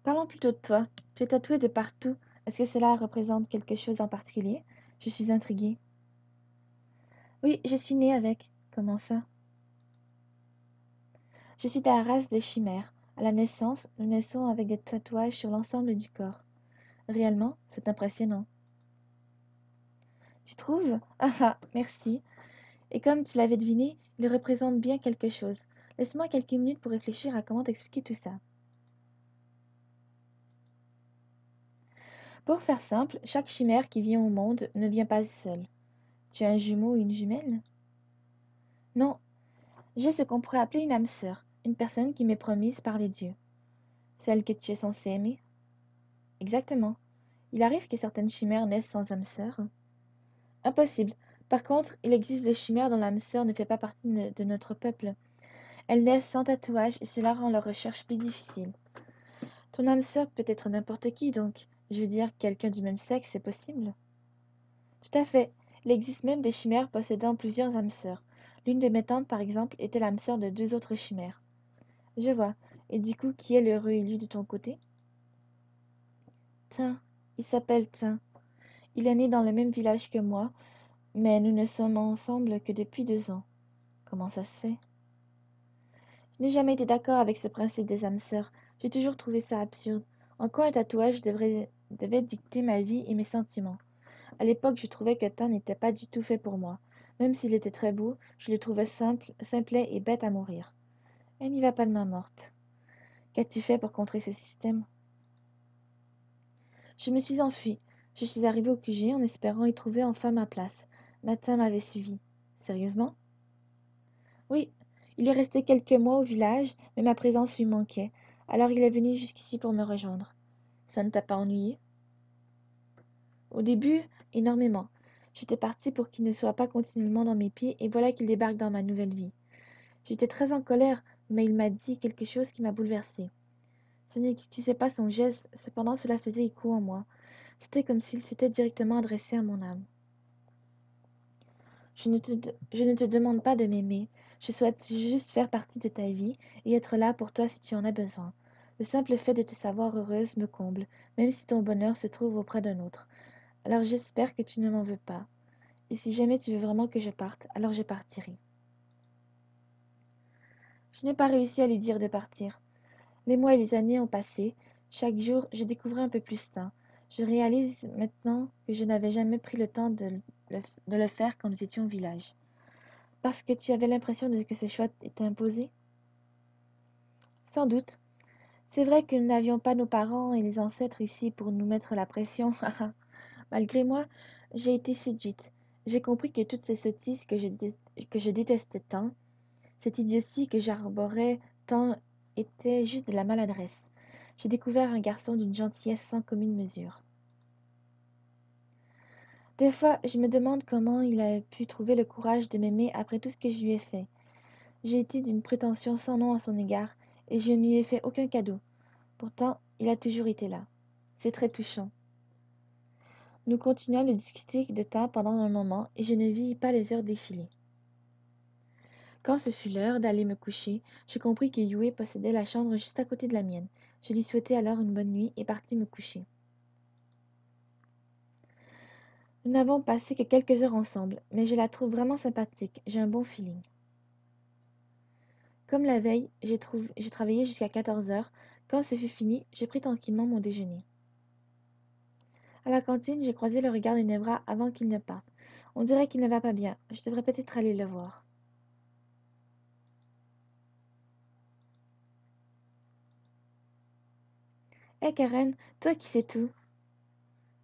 A: Parlons plutôt de toi. Tu es tatouée de partout. Est-ce que cela représente quelque chose en particulier? Je suis intriguée. Oui, je suis née avec. Comment ça? Je suis de la race des chimères. À la naissance, nous naissons avec des tatouages sur l'ensemble du corps. Réellement, c'est impressionnant. Tu trouves? Ah ah, merci. Et comme tu l'avais deviné, il représente bien quelque chose. Laisse-moi quelques minutes pour réfléchir à comment t'expliquer tout ça. Pour faire simple, chaque chimère qui vient au monde ne vient pas seule. Tu as un jumeau ou une jumelle? Non, j'ai ce qu'on pourrait appeler une âme sœur, une personne qui m'est promise par les dieux. Celle que tu es censé aimer? Exactement. Il arrive que certaines chimères naissent sans âme sœur. Impossible. Par contre, il existe des chimères dont l'âme sœur ne fait pas partie de notre peuple. Elles naissent sans tatouage et cela rend leur recherche plus difficile. Ton âme sœur peut être n'importe qui, donc. Je veux dire, quelqu'un du même sexe, c'est possible. Tout à fait. Il existe même des chimères possédant plusieurs âmes sœurs. L'une de mes tantes, par exemple, était l'âme sœur de deux autres chimères. Je vois. Et du coup, qui est l'heureux élu de ton côté? Tin. Il s'appelle Tin. Il est né dans le même village que moi, mais nous ne sommes ensemble que depuis 2 ans. Comment ça se fait? Je n'ai jamais été d'accord avec ce principe des âmes sœurs. J'ai toujours trouvé ça absurde. En quoi un tatouage devait dicter ma vie et mes sentiments? À l'époque, je trouvais que Tan n'était pas du tout fait pour moi. Même s'il était très beau, je le trouvais simplet et bête à mourir. Elle n'y va pas de main morte. Qu'as-tu fait pour contrer ce système? Je me suis enfuie. Je suis arrivée au QG en espérant y trouver enfin ma place. Matin m'avait suivi. Sérieusement? Oui, il est resté quelques mois au village, mais ma présence lui manquait. Alors il est venu jusqu'ici pour me rejoindre. Ça ne t'a pas ennuyé? Au début, énormément. J'étais partie pour qu'il ne soit pas continuellement dans mes pieds, et voilà qu'il débarque dans ma nouvelle vie. J'étais très en colère, mais il m'a dit quelque chose qui m'a bouleversée. Ça n'excusait pas son geste, cependant cela faisait écho en moi. C'était comme s'il s'était directement adressé à mon âme. Je ne te demande pas de m'aimer. Je souhaite juste faire partie de ta vie et être là pour toi si tu en as besoin. Le simple fait de te savoir heureuse me comble, même si ton bonheur se trouve auprès d'un autre. Alors j'espère que tu ne m'en veux pas. Et si jamais tu veux vraiment que je parte, alors je partirai. Je n'ai pas réussi à lui dire de partir. Les mois et les années ont passé. Chaque jour, je découvrais un peu plus ça. Je réalise maintenant que je n'avais jamais pris le temps de le faire quand nous étions au village. Parce que tu avais l'impression que ce choix était imposé? Sans doute. C'est vrai que nous n'avions pas nos parents et les ancêtres ici pour nous mettre la pression. Malgré moi, j'ai été séduite. J'ai compris que toutes ces sottises que je détestais tant, cette idiotie que j'arborais tant, était juste de la maladresse. J'ai découvert un garçon d'une gentillesse sans commune mesure. Des fois, je me demande comment il a pu trouver le courage de m'aimer après tout ce que je lui ai fait. J'ai été d'une prétention sans nom à son égard, et je ne lui ai fait aucun cadeau. Pourtant, il a toujours été là. C'est très touchant. Nous continuâmes de discuter de temps pendant un moment, et je ne vis pas les heures défiler. Quand ce fut l'heure d'aller me coucher, je compris que Yue possédait la chambre juste à côté de la mienne. Je lui souhaitai alors une bonne nuit et partis me coucher. Nous n'avons passé que quelques heures ensemble, mais je la trouve vraiment sympathique. J'ai un bon feeling. Comme la veille, j'ai travaillé jusqu'à 14 heures. Quand ce fut fini, je pris tranquillement mon déjeuner. À la cantine, j'ai croisé le regard de Nevra avant qu'il ne parte. On dirait qu'il ne va pas bien. Je devrais peut-être aller le voir. Hé Karen, toi qui sais tout,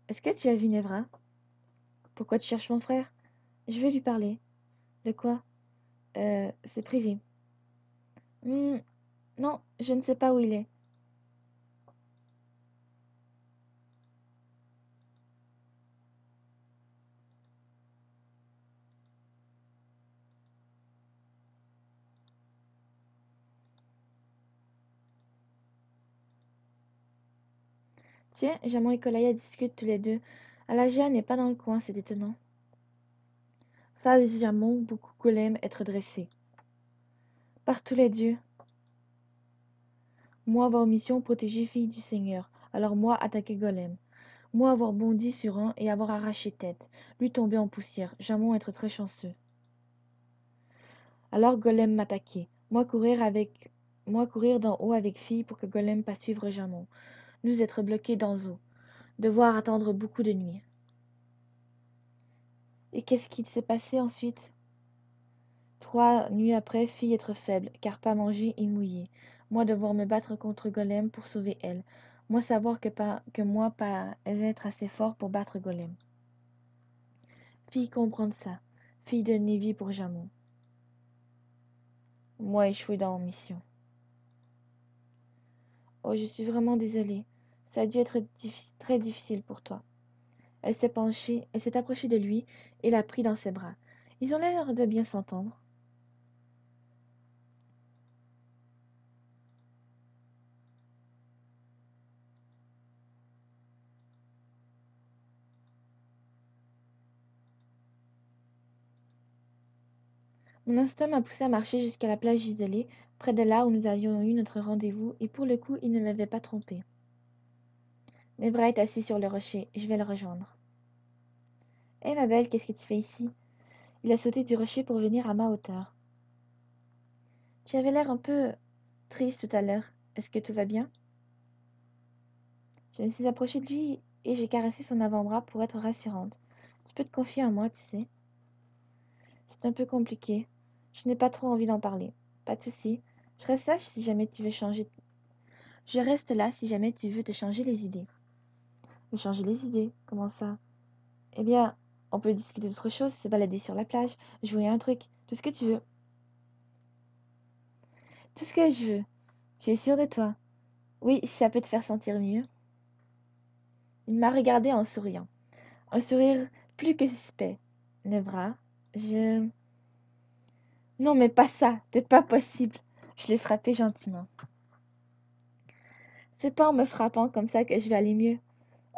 A: est-ce que tu as vu Nevra? Pourquoi tu cherches mon frère? Je veux lui parler. De quoi? C'est privé. Hmm, non, je ne sais pas où il est. Tiens, Jamon et Kolaya discutent tous les deux. Alagia n'est pas dans le coin, c'est étonnant. Phase Jamon, beaucoup Golem être dressé. Par tous les dieux, moi avoir mission protéger fille du Seigneur, alors moi attaquer Golem. Moi avoir bondi sur un et avoir arraché tête, lui tomber en poussière, Jamon être très chanceux. Alors Golem m'attaquer, moi courir d'en haut avec fille pour que Golem pas suivre Jamon, nous être bloqués dans eau, devoir attendre beaucoup de nuits. Et qu'est-ce qui s'est passé ensuite? 3 nuits après, fille être faible, car pas manger et mouillée. Moi devoir me battre contre Golem pour sauver elle. Moi savoir que moi pas être assez fort pour battre Golem. Fille comprendre ça. Fille de Nevi pour Jamon. Moi échoué dans ma mission. Oh, je suis vraiment désolée. Ça a dû être très difficile pour toi. Elle s'est penchée, elle s'est approchée de lui et l'a pris dans ses bras. Ils ont l'air de bien s'entendre. Mon instinct m'a poussé à marcher jusqu'à la plage isolée, près de là où nous avions eu notre rendez-vous, et pour le coup, il ne m'avait pas trompé. Nevra est assis sur le rocher, je vais le rejoindre. Hé ma belle, qu'est-ce que tu fais ici? Il a sauté du rocher pour venir à ma hauteur. Tu avais l'air un peu triste tout à l'heure. Est-ce que tout va bien? Je me suis approchée de lui et j'ai caressé son avant-bras pour être rassurante. Tu peux te confier en moi, tu sais. C'est un peu compliqué. Je n'ai pas trop envie d'en parler. Pas de souci. Je reste sage si jamais tu veux changer. Je reste là si jamais tu veux te changer les idées. Me changer les idées? Comment ça? Eh bien, on peut discuter d'autre chose, se balader sur la plage, jouer à un truc, tout ce que tu veux. Tout ce que je veux. Tu es sûr de toi? Oui, si ça peut te faire sentir mieux. Il m'a regardé en souriant. Un sourire plus que suspect. Nevra, je... Non, mais pas ça, c'est pas possible. Je l'ai frappé gentiment. C'est pas en me frappant comme ça que je vais aller mieux.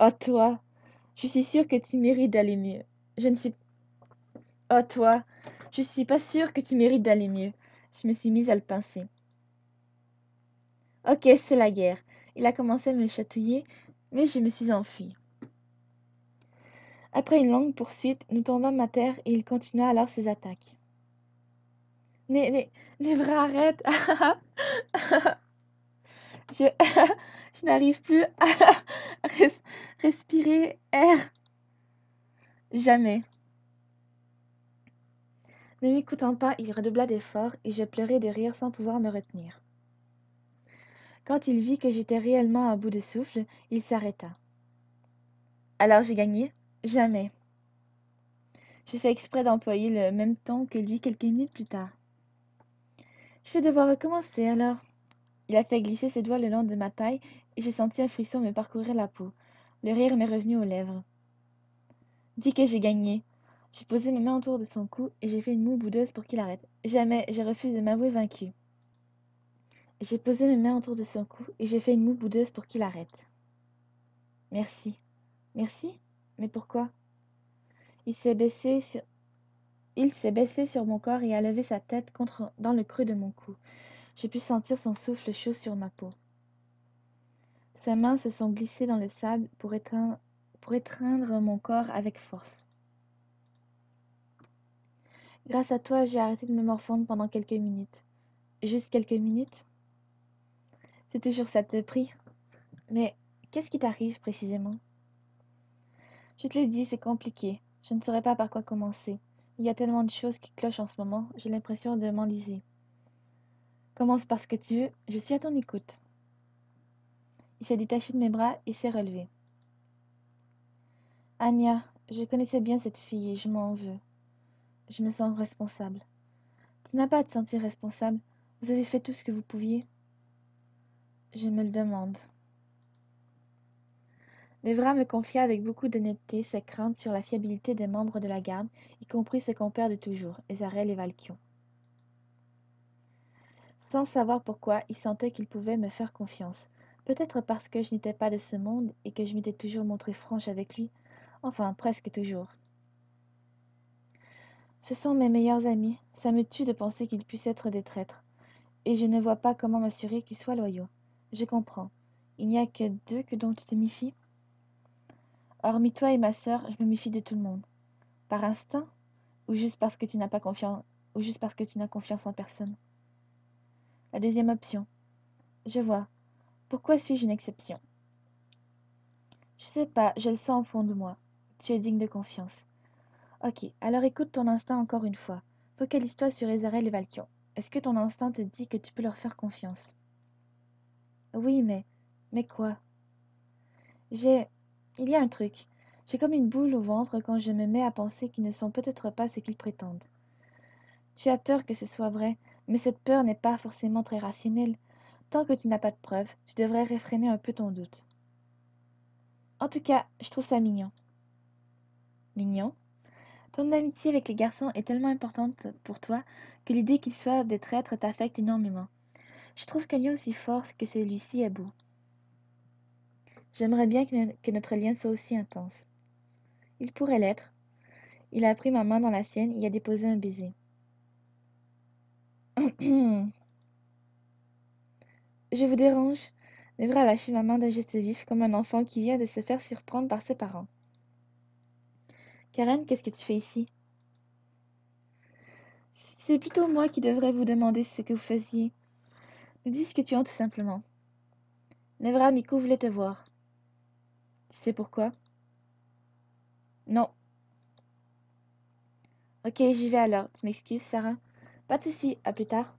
A: Oh, toi, je suis sûre que tu mérites d'aller mieux. Je ne suis... Oh, toi, je suis pas sûre que tu mérites d'aller mieux. Je me suis mise à le pincer. Ok, c'est la guerre. Il a commencé à me chatouiller, mais je me suis enfuie. Après une longue poursuite, nous tombâmes à terre et il continua alors ses attaques. Nevra, arrête! Je, je n'arrive plus à respirer air. Jamais. Ne m'écoutant pas, il redoubla d'efforts et je pleurais de rire sans pouvoir me retenir. Quand il vit que j'étais réellement à bout de souffle, il s'arrêta. Alors j'ai gagné? Jamais. J'ai fait exprès d'employer le même ton que lui quelques minutes plus tard. Je vais devoir recommencer alors. Il a fait glisser ses doigts le long de ma taille et j'ai senti un frisson me parcourir la peau. Le rire m'est revenu aux lèvres. Dis que j'ai gagné. J'ai posé mes mains autour de son cou et j'ai fait une moue boudeuse pour qu'il arrête. Jamais, je refuse de m'avouer vaincu. J'ai posé mes mains autour de son cou et j'ai fait une moue boudeuse pour qu'il arrête. Merci. Merci? Mais pourquoi? Il s'est baissé sur... Il s'est baissé sur mon corps et a levé sa tête dans le creux de mon cou. J'ai pu sentir son souffle chaud sur ma peau. Ses mains se sont glissées dans le sable pour étreindre mon corps avec force. Grâce à toi, j'ai arrêté de me morfondre pendant quelques minutes. Juste quelques minutes? C'est toujours ça te prie. Mais qu'est-ce qui t'arrive précisément? Je te l'ai dit, c'est compliqué. Je ne saurais pas par quoi commencer. Il y a tellement de choses qui clochent en ce moment, j'ai l'impression de m'enliser. Commence par ce que tu veux, je suis à ton écoute. Il s'est détaché de mes bras et s'est relevé. Anya, je connaissais bien cette fille et je m'en veux. Je me sens responsable. Tu n'as pas à te sentir responsable. Vous avez fait tout ce que vous pouviez. Je me le demande. Levra me confia avec beaucoup d'honnêteté ses craintes sur la fiabilité des membres de la garde, y compris ses compères de toujours, Ezarel et Valkion. Sans savoir pourquoi, il sentait qu'il pouvait me faire confiance. Peut-être parce que je n'étais pas de ce monde et que je m'étais toujours montrée franche avec lui. Enfin, presque toujours. Ce sont mes meilleurs amis. Ça me tue de penser qu'ils puissent être des traîtres. Et je ne vois pas comment m'assurer qu'ils soient loyaux. Je comprends. Il n'y a que d'eux dont tu te méfies. Hormis toi et ma sœur, je me méfie de tout le monde. Par instinct? Ou juste parce que tu n'as pas confiance, ou juste parce que tu n'as confiance en personne. La deuxième option. Je vois. Pourquoi suis-je une exception? Je sais pas, je le sens au fond de moi. Tu es digne de confiance. Ok, alors écoute ton instinct encore une fois. Focalise-toi sur Ezarel et Valkion. Est-ce que ton instinct te dit que tu peux leur faire confiance? Oui, mais... Mais quoi? J'ai... Il y a un truc. J'ai comme une boule au ventre quand je me mets à penser qu'ils ne sont peut-être pas ce qu'ils prétendent. Tu as peur que ce soit vrai, mais cette peur n'est pas forcément très rationnelle. Tant que tu n'as pas de preuves, tu devrais réfréner un peu ton doute. En tout cas, je trouve ça mignon. Mignon? Ton amitié avec les garçons est tellement importante pour toi que l'idée qu'ils soient des traîtres t'affecte énormément. Je trouve qu'un lien aussi fort que celui-ci est beau. J'aimerais bien que notre lien soit aussi intense. Il pourrait l'être. Il a pris ma main dans la sienne et y a déposé un baiser. Je vous dérange? Nevra a lâché ma main d'un geste vif comme un enfant qui vient de se faire surprendre par ses parents. Karen, qu'est-ce que tu fais ici? C'est plutôt moi qui devrais vous demander ce que vous faisiez. Me dis ce que tu as tout simplement. Nevra Mikou voulait te voir. Tu sais pourquoi? Non. Ok, j'y vais alors. Tu m'excuses, Sarah? Pas de souci, à plus tard.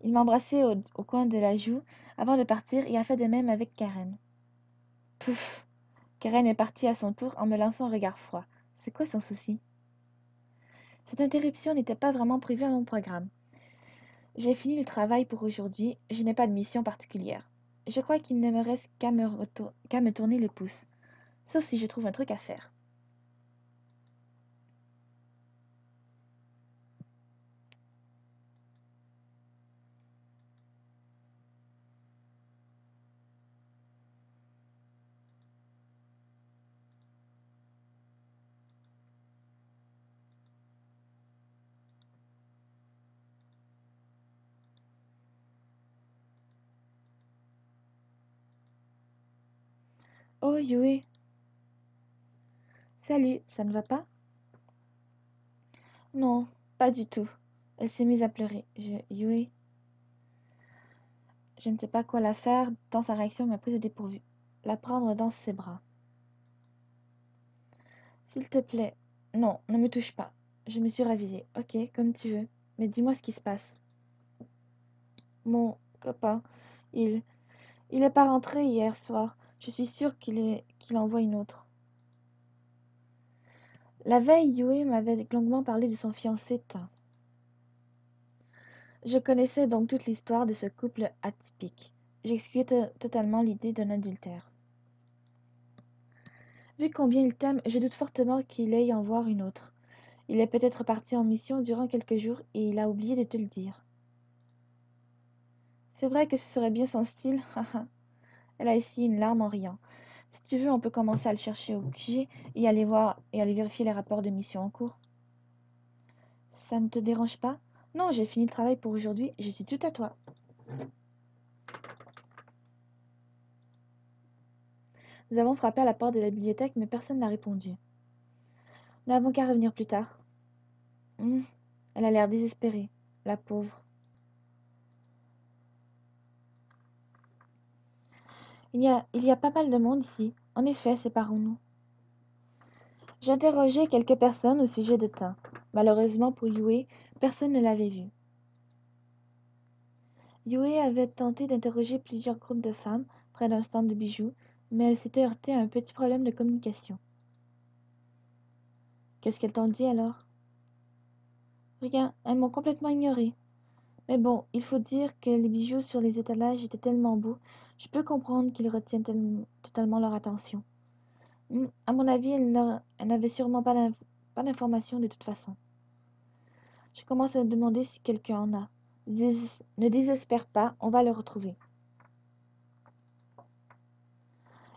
A: Il m'a embrassé au coin de la joue avant de partir et a fait de même avec Karen. Pouf! Karen est partie à son tour en me lançant un regard froid. C'est quoi son souci? Cette interruption n'était pas vraiment prévue à mon programme. J'ai fini le travail pour aujourd'hui, je n'ai pas de mission particulière. Je crois qu'il ne me reste qu'à me tourner le pouce, sauf si je trouve un truc à faire. Oh, Yui! Salut, ça ne va pas? Non, pas du tout. Elle s'est mise à pleurer. Yui, je ne sais pas quoi la faire, tant sa réaction m'a prise au dépourvu. La prendre dans ses bras. S'il te plaît. Non, ne me touche pas. Je me suis ravisée. Ok, comme tu veux. Mais dis-moi ce qui se passe. Mon copain, il... Il est pas rentré hier soir. Je suis sûre qu'il envoie une autre. La veille, Yui m'avait longuement parlé de son fiancé Tin. Je connaissais donc toute l'histoire de ce couple atypique. J'excluais totalement l'idée d'un adultère. Vu combien il t'aime, je doute fortement qu'il aille en voir une autre. Il est peut-être parti en mission durant quelques jours et il a oublié de te le dire. C'est vrai que ce serait bien son style, haha. Elle a essuyé une larme en riant. Si tu veux, on peut commencer à le chercher au QG et aller voir et aller vérifier les rapports de mission en cours. Ça ne te dérange pas? Non, j'ai fini le travail pour aujourd'hui, je suis tout à toi. Nous avons frappé à la porte de la bibliothèque, mais personne n'a répondu. Nous n'avons qu'à revenir plus tard. Hum, Elle a l'air désespérée, la pauvre. Il y a pas mal de monde ici. En effet, séparons-nous. J'ai interrogé quelques personnes au sujet de Tin. Malheureusement pour Yue, personne ne l'avait vu. Yue avait tenté d'interroger plusieurs groupes de femmes près d'un stand de bijoux, mais elle s'était heurtée à un petit problème de communication. Qu'est-ce qu'elles t'ont dit alors? Rien, elles m'ont complètement ignorée. Mais bon, il faut dire que les bijoux sur les étalages étaient tellement beaux, je peux comprendre qu'ils retiennent totalement leur attention. À mon avis, elles n'avaient sûrement pas d'informations de toute façon. Je commence à me demander si quelqu'un en a. Ne désespère pas, on va le retrouver.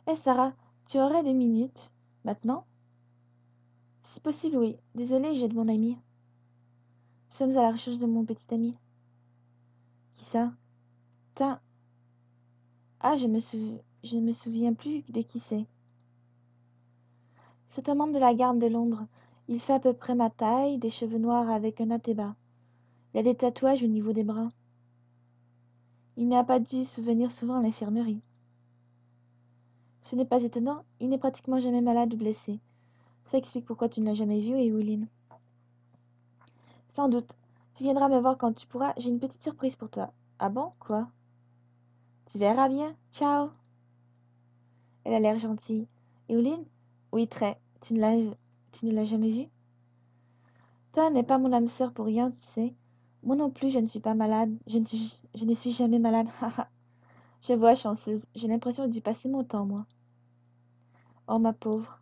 A: Hé Sarah, tu aurais 2 minutes maintenant? Si possible, oui. Désolée, j'ai de mon ami. Nous sommes à la recherche de mon petit ami. Qui ça? Tin. Ah, je ne me souviens plus de qui c'est. C'est un membre de la garde de l'ombre. Il fait à peu près ma taille, des cheveux noirs avec un natte bas. Il a des tatouages au niveau des bras. Il n'a pas dû se venir souvent à l'infirmerie. Ce n'est pas étonnant, il n'est pratiquement jamais malade ou blessé. Ça explique pourquoi tu ne l'as jamais vu, Eweline. Sans doute. Tu viendras me voir quand tu pourras, j'ai une petite surprise pour toi. Ah bon, quoi? Tu verras bien. Ciao. Elle a l'air gentille. Eweline? Oui, très. Tu ne l'as jamais vue? Ta n'est pas mon âme sœur pour rien, tu sais. Moi non plus, je ne suis pas malade. Je ne suis jamais malade. Haha. Je vois chanceuse. J'ai l'impression d'y passer mon temps, moi. Oh, ma pauvre.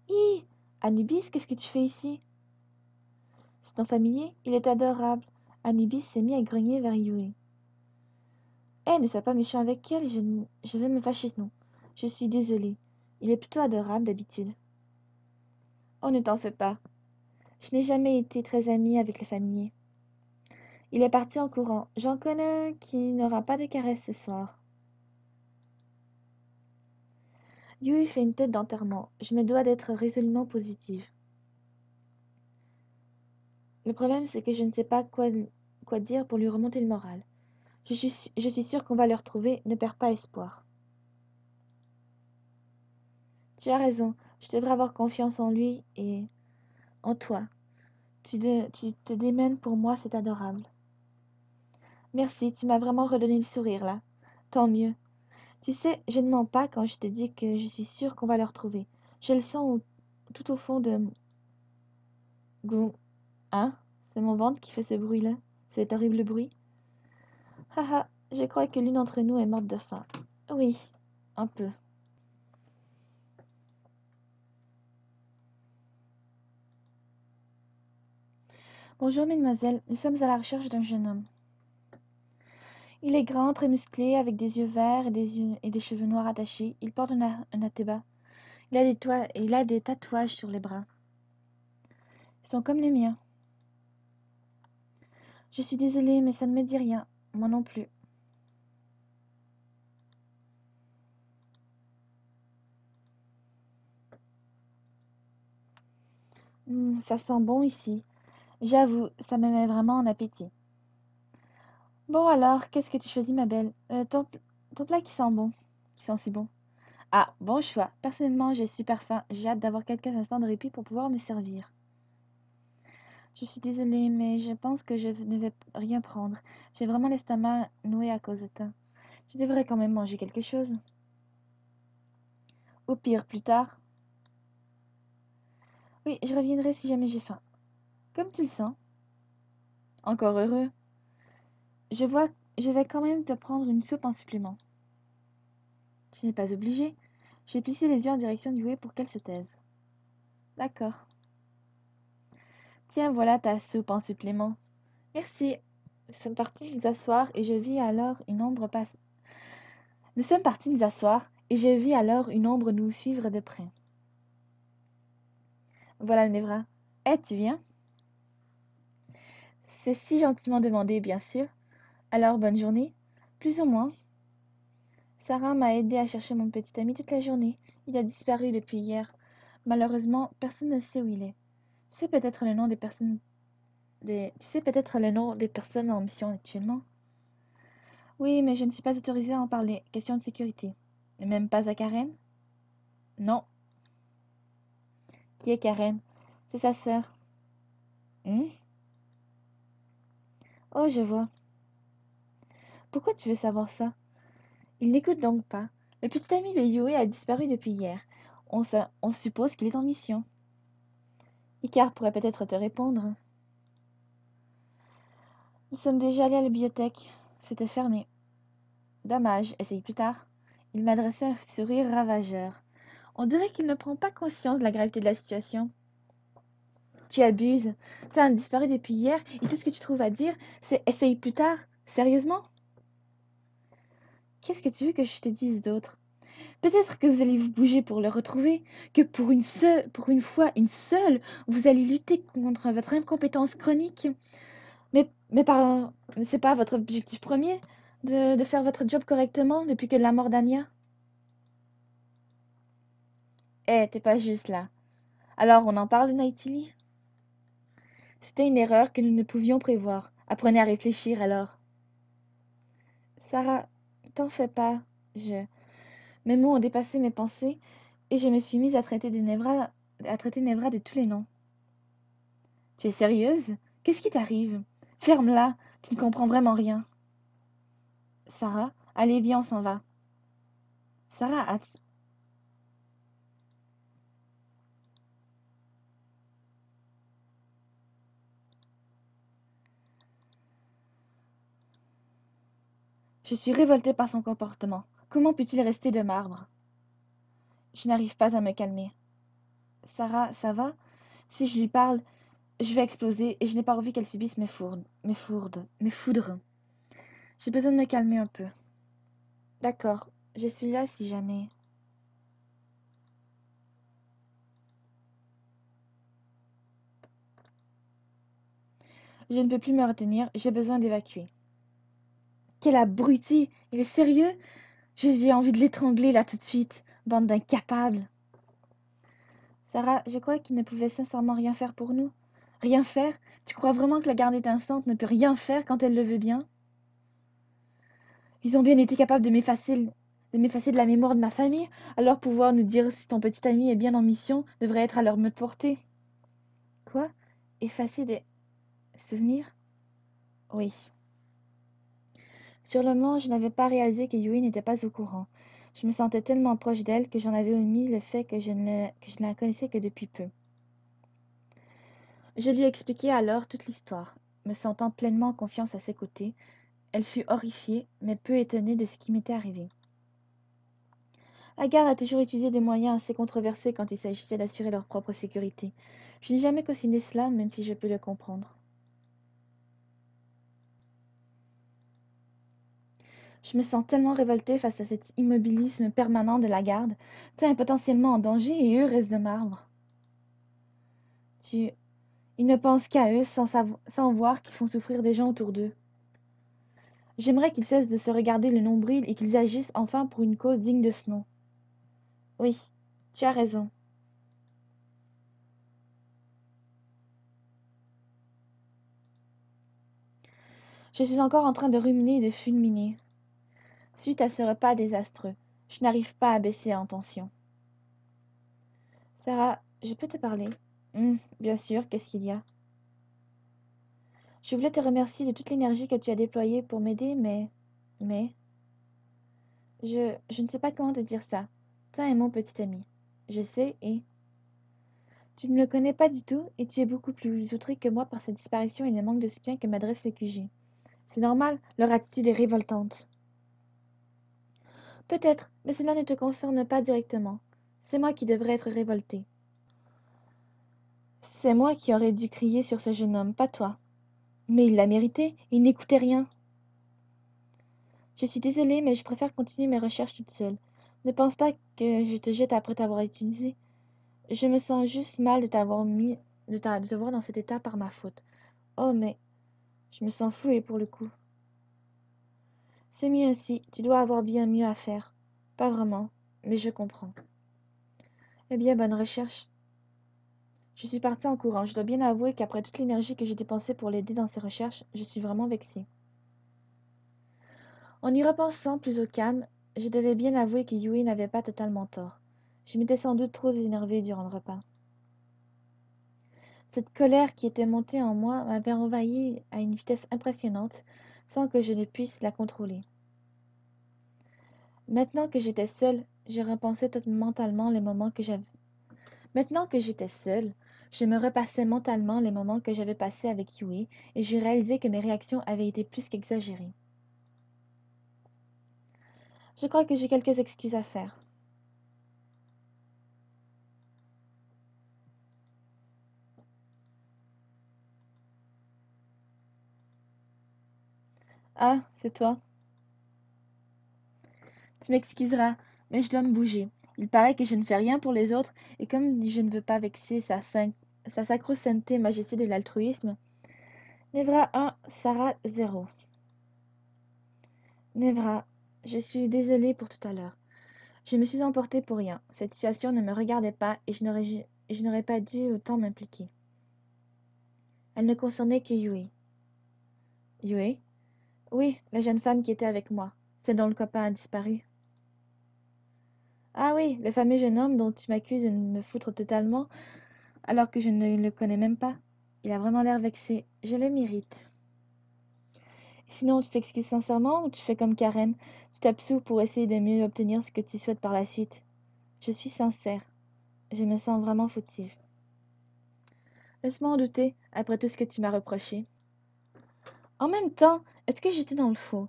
A: Hi! Anubis, qu'est-ce que tu fais ici? C'est ton familier? Il est adorable. Anubis s'est mis à grogner vers Yue. Eh, ne sois pas méchant avec elle, je vais me fâcher, non. Je suis désolée. Il est plutôt adorable d'habitude. Oh, ne t'en fais pas. Je n'ai jamais été très amie avec les familiers. Il est parti en courant. J'en connais un qui n'aura pas de caresse ce soir. Yui fait une tête d'enterrement. Je me dois d'être résolument positive. Le problème, c'est que je ne sais pas quoi dire pour lui remonter le moral. Je suis sûre qu'on va le retrouver. Ne perds pas espoir. Tu as raison. Je devrais avoir confiance en lui et en toi. Tu te démènes pour moi, c'est adorable. Merci, tu m'as vraiment redonné le sourire là. Tant mieux. Tu sais, je ne mens pas quand je te dis que je suis sûre qu'on va le retrouver. Je le sens tout au fond de... Go. Hein? C'est mon ventre qui fait ce bruit-là. Cet horrible bruit. Haha, je crois que l'une d'entre nous est morte de faim. Oui, un peu. Bonjour, mesdemoiselles. Nous sommes à la recherche d'un jeune homme. Il est grand, très musclé, avec des yeux verts et des cheveux noirs attachés. Il porte un ateba. Il a des tatouages sur les bras. Ils sont comme les miens. Je suis désolée, mais ça ne me dit rien. Moi non plus. Ça sent bon ici. J'avoue, ça me met vraiment en appétit. Bon alors, qu'est-ce que tu choisis, ma belle? Ton plat qui sent bon. Qui sent si bon. Ah, bon choix. Personnellement, j'ai super faim. J'ai hâte d'avoir quelques instants de répit pour pouvoir me servir. Je suis désolée, mais je pense que je ne vais rien prendre. J'ai vraiment l'estomac noué à cause de ça. Je devrais quand même manger quelque chose. Au pire, plus tard. Oui, je reviendrai si jamais j'ai faim. Comme tu le sens. Encore heureux. Je vois, je vais quand même te prendre une soupe en supplément. Tu n'es pas obligé. J'ai plissé les yeux en direction du huet pour qu'elle se taise. D'accord. Tiens, voilà ta soupe en supplément. Merci. Nous sommes partis nous asseoir et je vis alors une ombre passer. Nous sommes partis nous asseoir et je vis alors une ombre nous suivre de près. Voilà Nevra. Eh, tu viens? C'est si gentiment demandé, bien sûr. Alors, bonne journée? Plus ou moins. Sarah m'a aidé à chercher mon petit ami toute la journée. Il a disparu depuis hier. Malheureusement, personne ne sait où il est. Tu sais peut-être le nom des personnes Tu sais peut-être le nom des personnes en mission actuellement? Oui, mais je ne suis pas autorisée à en parler. Question de sécurité. Et même pas à Karen? Non. Qui est Karen? C'est sa sœur. Hmm? Oh, je vois. Pourquoi tu veux savoir ça? Il n'écoute donc pas. Le petit ami de Yui a disparu depuis hier. On suppose qu'il est en mission. Icar pourrait peut-être te répondre. Nous sommes déjà allés à la bibliothèque. C'était fermé. Dommage, essaye plus tard. Il m'adressait un sourire ravageur. On dirait qu'il ne prend pas conscience de la gravité de la situation. Tu abuses. T'as disparu depuis hier et tout ce que tu trouves à dire, c'est essaye plus tard. Sérieusement? Qu'est-ce que tu veux que je te dise d'autre? Peut-être que vous allez vous bouger pour le retrouver, que pour une fois, une seule, vous allez lutter contre votre incompétence chronique. Mais c'est pas votre objectif premier de faire votre job correctement depuis que la mort d'Anya? Eh, t'es pas juste là. Alors, on en parle de Nightilly? C'était une erreur que nous ne pouvions prévoir. Apprenez à réfléchir alors. Sarah, t'en fais pas. Je. Mes mots ont dépassé mes pensées et je me suis mise à traiter Nevra de tous les noms. Tu es sérieuse? Qu'est-ce qui t'arrive? Ferme-la, tu ne comprends vraiment rien. Sarah, allez, viens, on s'en va. Sarah a... Je suis révoltée par son comportement. Comment peut-il rester de marbre? Je n'arrive pas à me calmer. Sarah, ça va? Si je lui parle, je vais exploser et je n'ai pas envie qu'elle subisse mes foudres. J'ai besoin de me calmer un peu. D'accord, je suis là si jamais. Je ne peux plus me retenir, j'ai besoin d'évacuer. Quel abruti! Il est sérieux? J'ai envie de l'étrangler là tout de suite. Bande d'incapables. Sarah, je crois qu'il ne pouvait sincèrement rien faire pour nous. Rien faire? Tu crois vraiment que la garde étincelante ne peut rien faire quand elle le veut bien? Ils ont bien été capables de m'effacer de la mémoire de ma famille, alors pouvoir nous dire si ton petit ami est bien en mission devrait être à leur portée. Quoi? Effacer des souvenirs? Oui. Sur le moment, je n'avais pas réalisé que Yui n'était pas au courant. Je me sentais tellement proche d'elle que j'en avais omis le fait que je ne la connaissais que depuis peu. Je lui expliquai alors toute l'histoire. Me sentant pleinement en confiance à ses côtés, elle fut horrifiée, mais peu étonnée de ce qui m'était arrivé. La garde a toujours utilisé des moyens assez controversés quand il s'agissait d'assurer leur propre sécurité. Je n'ai jamais cautionné cela, même si je peux le comprendre. Je me sens tellement révoltée face à cet immobilisme permanent de la garde. T'es potentiellement en danger et eux restent de marbre. Tu... Ils ne pensent qu'à eux sans voir qu'ils font souffrir des gens autour d'eux. J'aimerais qu'ils cessent de se regarder le nombril et qu'ils agissent enfin pour une cause digne de ce nom. Oui, tu as raison. Je suis encore en train de ruminer et de fulminer. Suite à ce repas désastreux, je n'arrive pas à baisser en tension. Sarah, je peux te parler? Bien sûr, qu'est-ce qu'il y a? Je voulais te remercier de toute l'énergie que tu as déployée pour m'aider, mais... Je ne sais pas comment te dire ça. T'es mon petit ami. Je sais et... Tu ne le connais pas du tout et tu es beaucoup plus outré que moi par sa disparition et le manque de soutien que m'adresse le QG. C'est normal, leur attitude est révoltante. Peut-être, mais cela ne te concerne pas directement. C'est moi qui devrais être révoltée. C'est moi qui aurais dû crier sur ce jeune homme, pas toi. Mais il l'a mérité, il n'écoutait rien. Je suis désolée, mais je préfère continuer mes recherches toute seule. Ne pense pas que je te jette après t'avoir utilisé. Je me sens juste mal de de te voir dans cet état par ma faute. Oh, mais je me sens flouée pour le coup. C'est mieux ainsi, tu dois avoir bien mieux à faire. Pas vraiment, mais je comprends. Eh bien, bonne recherche. Je suis partie en courant. Je dois bien avouer qu'après toute l'énergie que j'ai dépensée pour l'aider dans ses recherches, je suis vraiment vexée. En y repensant plus au calme, je devais bien avouer que Yui n'avait pas totalement tort. Je m'étais sans doute trop énervée durant le repas. Cette colère qui était montée en moi m'avait envahi à une vitesse impressionnante, sans que je ne puisse la contrôler. Maintenant que j'étais seule, je repensais mentalement les moments que j'avais. Maintenant que j'étais seule, je me repassais mentalement les moments que j'avais passés avec Yui et je réalisais que mes réactions avaient été plus qu'exagérées. Je crois que j'ai quelques excuses à faire. Ah, c'est toi. Tu m'excuseras, mais je dois me bouger. Il paraît que je ne fais rien pour les autres, et comme je ne veux pas vexer sa sacro-sainteté majesté de l'altruisme, Nevra 1, Sarah 0. Nevra, je suis désolée pour tout à l'heure. Je me suis emportée pour rien. Cette situation ne me regardait pas et je n'aurais pas dû autant m'impliquer. Elle ne concernait que Yui. Yui? Oui, la jeune femme qui était avec moi, celle dont le copain a disparu. Ah oui, le fameux jeune homme dont tu m'accuses de me foutre totalement, alors que je ne le connais même pas. Il a vraiment l'air vexé. Je le mérite. Sinon, tu t'excuses sincèrement ou tu fais comme Karen? Tu t'absous pour essayer de mieux obtenir ce que tu souhaites par la suite. Je suis sincère. Je me sens vraiment fautive. Laisse-moi en douter, après tout ce que tu m'as reproché. En même temps, est-ce que j'étais dans le faux?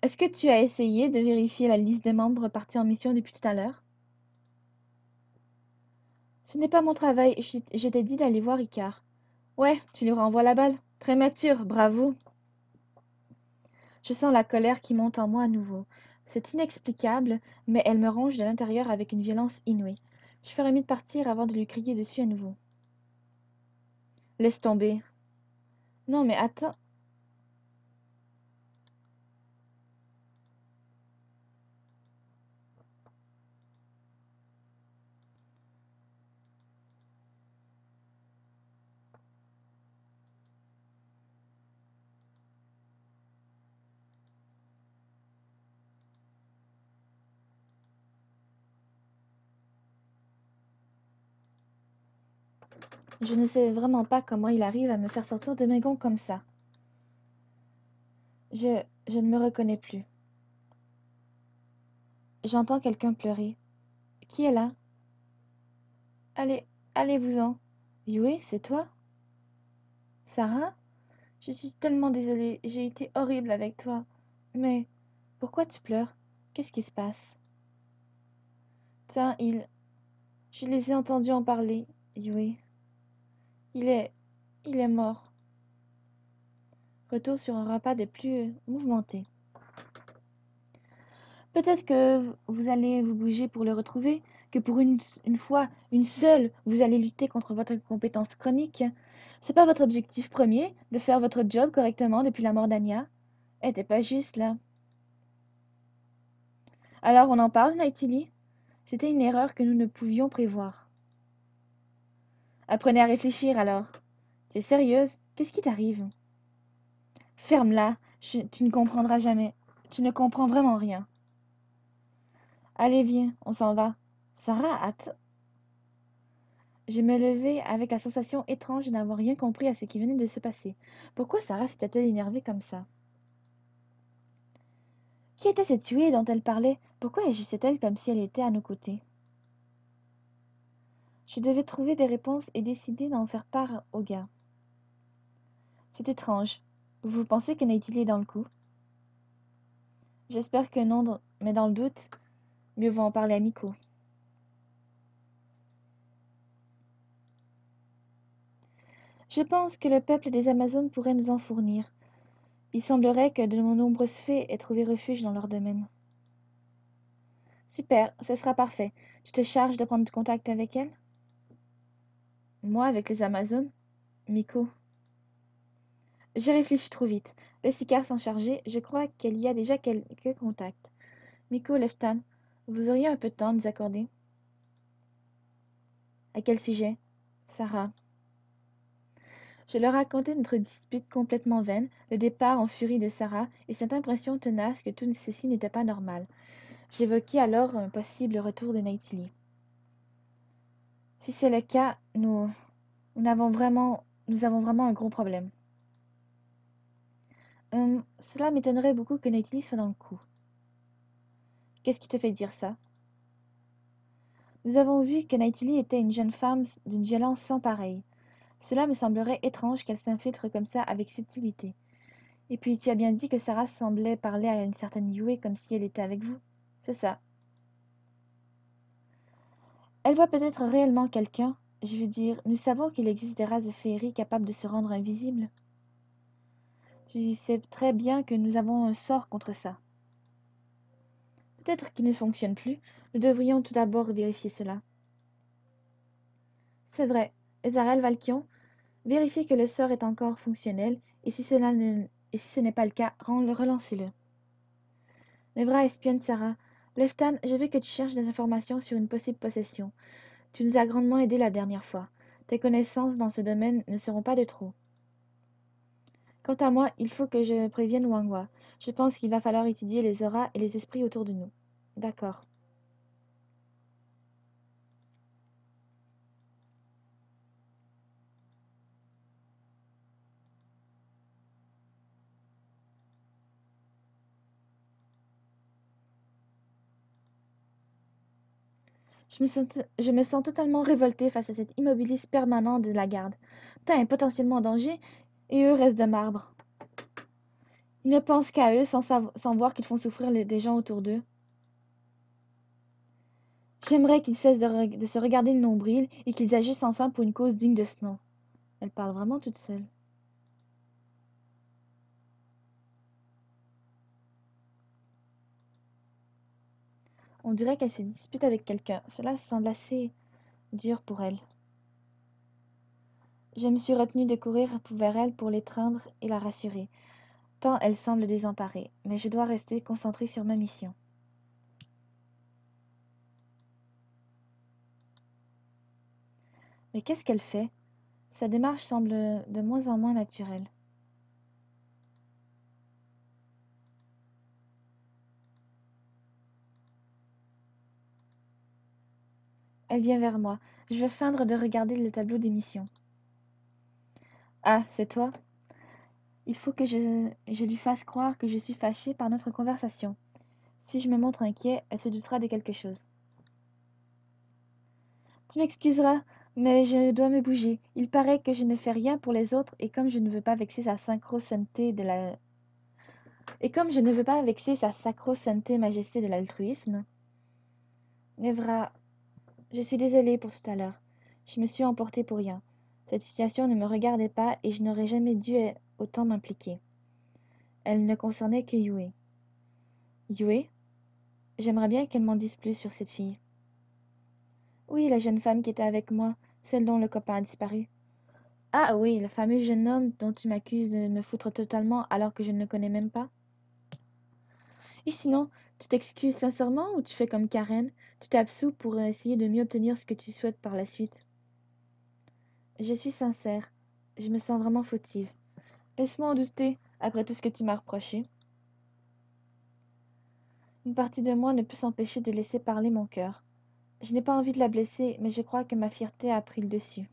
A: Est-ce que tu as essayé de vérifier la liste des membres partis en mission depuis tout à l'heure? Ce n'est pas mon travail, je t'ai dit d'aller voir Ricard. Ouais, tu lui renvoies la balle. Très mature, bravo. Je sens la colère qui monte en moi à nouveau. C'est inexplicable, mais elle me ronge de l'intérieur avec une violence inouïe. Je ferais mieux de partir avant de lui crier dessus à nouveau. Laisse tomber. Non, mais attends. Je ne sais vraiment pas comment il arrive à me faire sortir de mes gonds comme ça. Je ne me reconnais plus. J'entends quelqu'un pleurer. Qui est là? Allez, allez-vous-en. Yui, c'est toi? Sarah? Je suis tellement désolée, j'ai été horrible avec toi. Mais pourquoi tu pleures? Qu'est-ce qui se passe? Tiens, je les ai entendus en parler. Yui. Il est... il est mort. Retour sur un repas des plus mouvementés. Peut-être que vous allez vous bouger pour le retrouver, que pour une fois, une seule, vous allez lutter contre votre incompétence chronique. C'est pas votre objectif premier de faire votre job correctement depuis la mort d'Anya? Elle était pas juste là. Alors on en parle, Nighty? C'était une erreur que nous ne pouvions prévoir. Apprenez à réfléchir alors. Tu es sérieuse? Qu'est-ce qui t'arrive? Ferme-la, tu ne comprendras jamais. Tu ne comprends vraiment rien. Allez, viens, on s'en va. Sarah, attends. Je me levai avec la sensation étrange de n'avoir rien compris à ce qui venait de se passer. Pourquoi Sarah s'était-elle énervée comme ça? Qui était cette tuée dont elle parlait? Pourquoi agissait-elle comme si elle était à nos côtés? Je devais trouver des réponses et décider d'en faire part aux gars. C'est étrange. Vous pensez que Natalie est dans le coup? J'espère que non, mais dans le doute, mieux vaut en parler à Miko. Je pense que le peuple des Amazones pourrait nous en fournir. Il semblerait que de nombreuses fées aient trouvé refuge dans leur domaine. Super, ce sera parfait. Tu te charges de prendre contact avec elle? Moi, avec les Amazones? Miko. J'ai réfléchi trop vite. Laisse Icar s'en charger. Je crois qu'il y a déjà quelques contacts. Miko, Leftan, vous auriez un peu de temps à nous accorder? À quel sujet? Sarah. Je leur racontai notre dispute complètement vaine, le départ en furie de Sarah et cette impression tenace que tout ceci n'était pas normal. J'évoquai alors un possible retour de Natalie. Si c'est le cas, nous avons vraiment un gros problème. Cela m'étonnerait beaucoup que Natalie soit dans le coup. Qu'est-ce qui te fait dire ça? Nous avons vu que Natalie était une jeune femme d'une violence sans pareille. Cela me semblerait étrange qu'elle s'infiltre comme ça avec subtilité. Et puis tu as bien dit que Sarah semblait parler à une certaine Yue comme si elle était avec vous. C'est ça. Elle voit peut-être réellement quelqu'un. Je veux dire, nous savons qu'il existe des races de féeries capables de se rendre invisibles. Tu sais très bien que nous avons un sort contre ça. Peut-être qu'il ne fonctionne plus. Nous devrions tout d'abord vérifier cela. C'est vrai. Ezarel Valkion, vérifiez que le sort est encore fonctionnel, et si ce n'est pas le cas, relancez-le. Nevra espionne Sarah. Leftan, je veux que tu cherches des informations sur une possible possession. Tu nous as grandement aidés la dernière fois. Tes connaissances dans ce domaine ne seront pas de trop. Quant à moi, il faut que je prévienne Wangwa. Je pense qu'il va falloir étudier les auras et les esprits autour de nous. D'accord. Je me sens totalement révoltée face à cet immobilisme permanent de la garde. T'as un potentiellement en danger, et eux restent de marbre. Ils ne pensent qu'à eux sans voir qu'ils font souffrir des gens autour d'eux. J'aimerais qu'ils cessent de se regarder le nombril et qu'ils agissent enfin pour une cause digne de ce nom. Elle parle vraiment toute seule. On dirait qu'elle se dispute avec quelqu'un. Cela semble assez dur pour elle. Je me suis retenue de courir vers elle pour l'étreindre et la rassurer, tant elle semble désemparée, mais je dois rester concentrée sur ma mission. Mais qu'est-ce qu'elle fait? Sa démarche semble de moins en moins naturelle. Elle vient vers moi. Je vais feindre de regarder le tableau des missions. Ah, c'est toi? Il faut que je lui fasse croire que je suis fâchée par notre conversation. Si je me montre inquiet, elle se doutera de quelque chose. Tu m'excuseras, mais je dois me bouger. Il paraît que je ne fais rien pour les autres et comme je ne veux pas vexer sa sacro-sainteté majesté de l'altruisme. Nevra, je suis désolée pour tout à l'heure. Je me suis emportée pour rien. Cette situation ne me regardait pas et je n'aurais jamais dû autant m'impliquer. Elle ne concernait que Yue. Yue? J'aimerais bien qu'elle m'en dise plus sur cette fille. Oui, la jeune femme qui était avec moi, celle dont le copain a disparu. Ah oui, le fameux jeune homme dont tu m'accuses de me foutre totalement alors que je ne le connais même pas. Et sinon, tu t'excuses sincèrement ou tu fais comme Karen, tu t'absous pour essayer de mieux obtenir ce que tu souhaites par la suite? Je suis sincère. Je me sens vraiment fautive. Laisse-moi en douter, après tout ce que tu m'as reproché. Une partie de moi ne peut s'empêcher de laisser parler mon cœur. Je n'ai pas envie de la blesser, mais je crois que ma fierté a pris le dessus.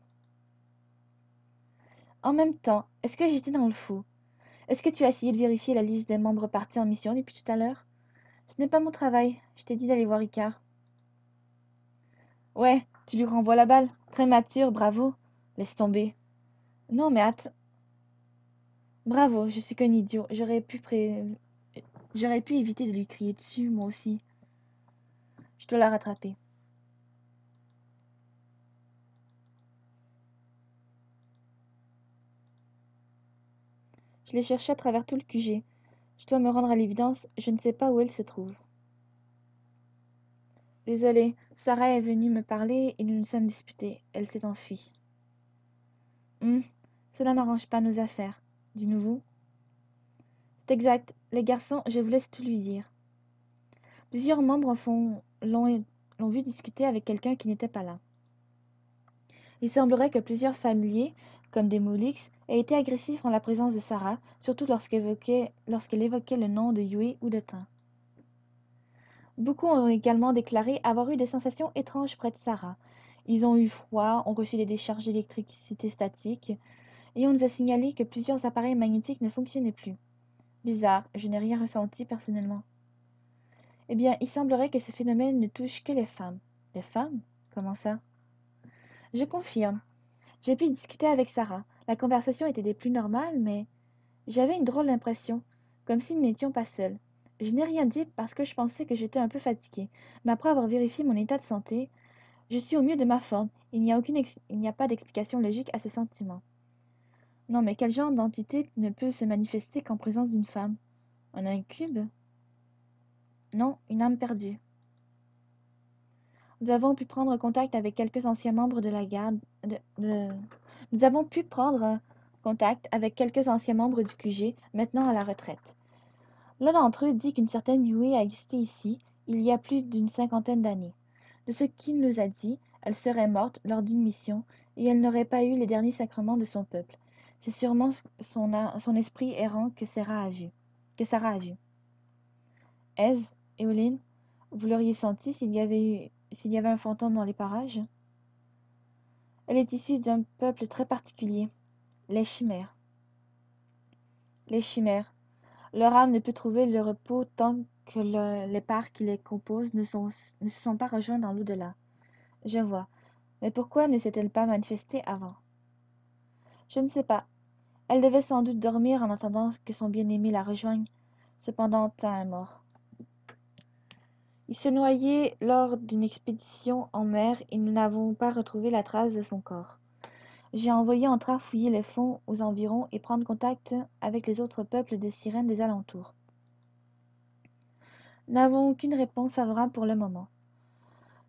A: En même temps, est-ce que j'étais dans le faux? Est-ce que tu as essayé de vérifier la liste des membres partis en mission depuis tout à l'heure? Ce n'est pas mon travail. Je t'ai dit d'aller voir Ricard. Ouais, tu lui renvoies la balle. Très mature, bravo. Laisse tomber. Non, mais attends. Bravo, je suis qu'un idiot. J'aurais pu éviter de lui crier dessus, moi aussi. Je dois la rattraper. Je l'ai cherchée à travers tout le QG. Je dois me rendre à l'évidence, je ne sais pas où elle se trouve. Désolée, Sarah est venue me parler et nous nous sommes disputés. Elle s'est enfuie. Hum, cela n'arrange pas nos affaires. Du nouveau? C'est exact. Les garçons, je vous laisse tout lui dire. Plusieurs membres l'ont vu discuter avec quelqu'un qui n'était pas là. Il semblerait que plusieurs familiers, comme des Moulix, aient été agressifs en la présence de Sarah, surtout lorsqu'elle évoquait le nom de Yue ou de Tin. Beaucoup ont également déclaré avoir eu des sensations étranges près de Sarah. Ils ont eu froid, ont reçu des décharges d'électricité statique, et on nous a signalé que plusieurs appareils magnétiques ne fonctionnaient plus. Bizarre, je n'ai rien ressenti personnellement. Eh bien, il semblerait que ce phénomène ne touche que les femmes. Les femmes? Comment ça? Je confirme. J'ai pu discuter avec Sarah. La conversation était des plus normales, mais j'avais une drôle d'impression, comme si nous n'étions pas seuls. Je n'ai rien dit parce que je pensais que j'étais un peu fatiguée, mais après avoir vérifié mon état de santé, je suis au mieux de ma forme. Il n'y a pas d'explication logique à ce sentiment. Non, mais quel genre d'entité ne peut se manifester qu'en présence d'une femme? Un incube? Non, une âme perdue. Nous avons pu prendre contact avec quelques anciens membres de la garde. Nous avons pu prendre contact avec quelques anciens membres du QG, maintenant à la retraite. L'un d'entre eux dit qu'une certaine Yue a existé ici, il y a plus d'une cinquantaine d'années. De ce qu'il nous a dit, elle serait morte lors d'une mission, et elle n'aurait pas eu les derniers sacrements de son peuple. C'est sûrement son esprit errant que Sarah a vu. Ez, Eoline, vous l'auriez senti s'il y avait un fantôme dans les parages? Elle est issue d'un peuple très particulier, les chimères. Les chimères. Leur âme ne peut trouver le repos tant que les parts qui les composent ne se sont pas rejoints dans l'au-delà. Je vois. Mais pourquoi ne s'est-elle pas manifestée avant? Je ne sais pas. Elle devait sans doute dormir en attendant que son bien-aimé la rejoigne. Cependant, Tin est mort. Il s'est noyé lors d'une expédition en mer et nous n'avons pas retrouvé la trace de son corps. J'ai envoyé Antra fouiller les fonds aux environs et prendre contact avec les autres peuples de sirènes des alentours. Nous n'avons aucune réponse favorable pour le moment.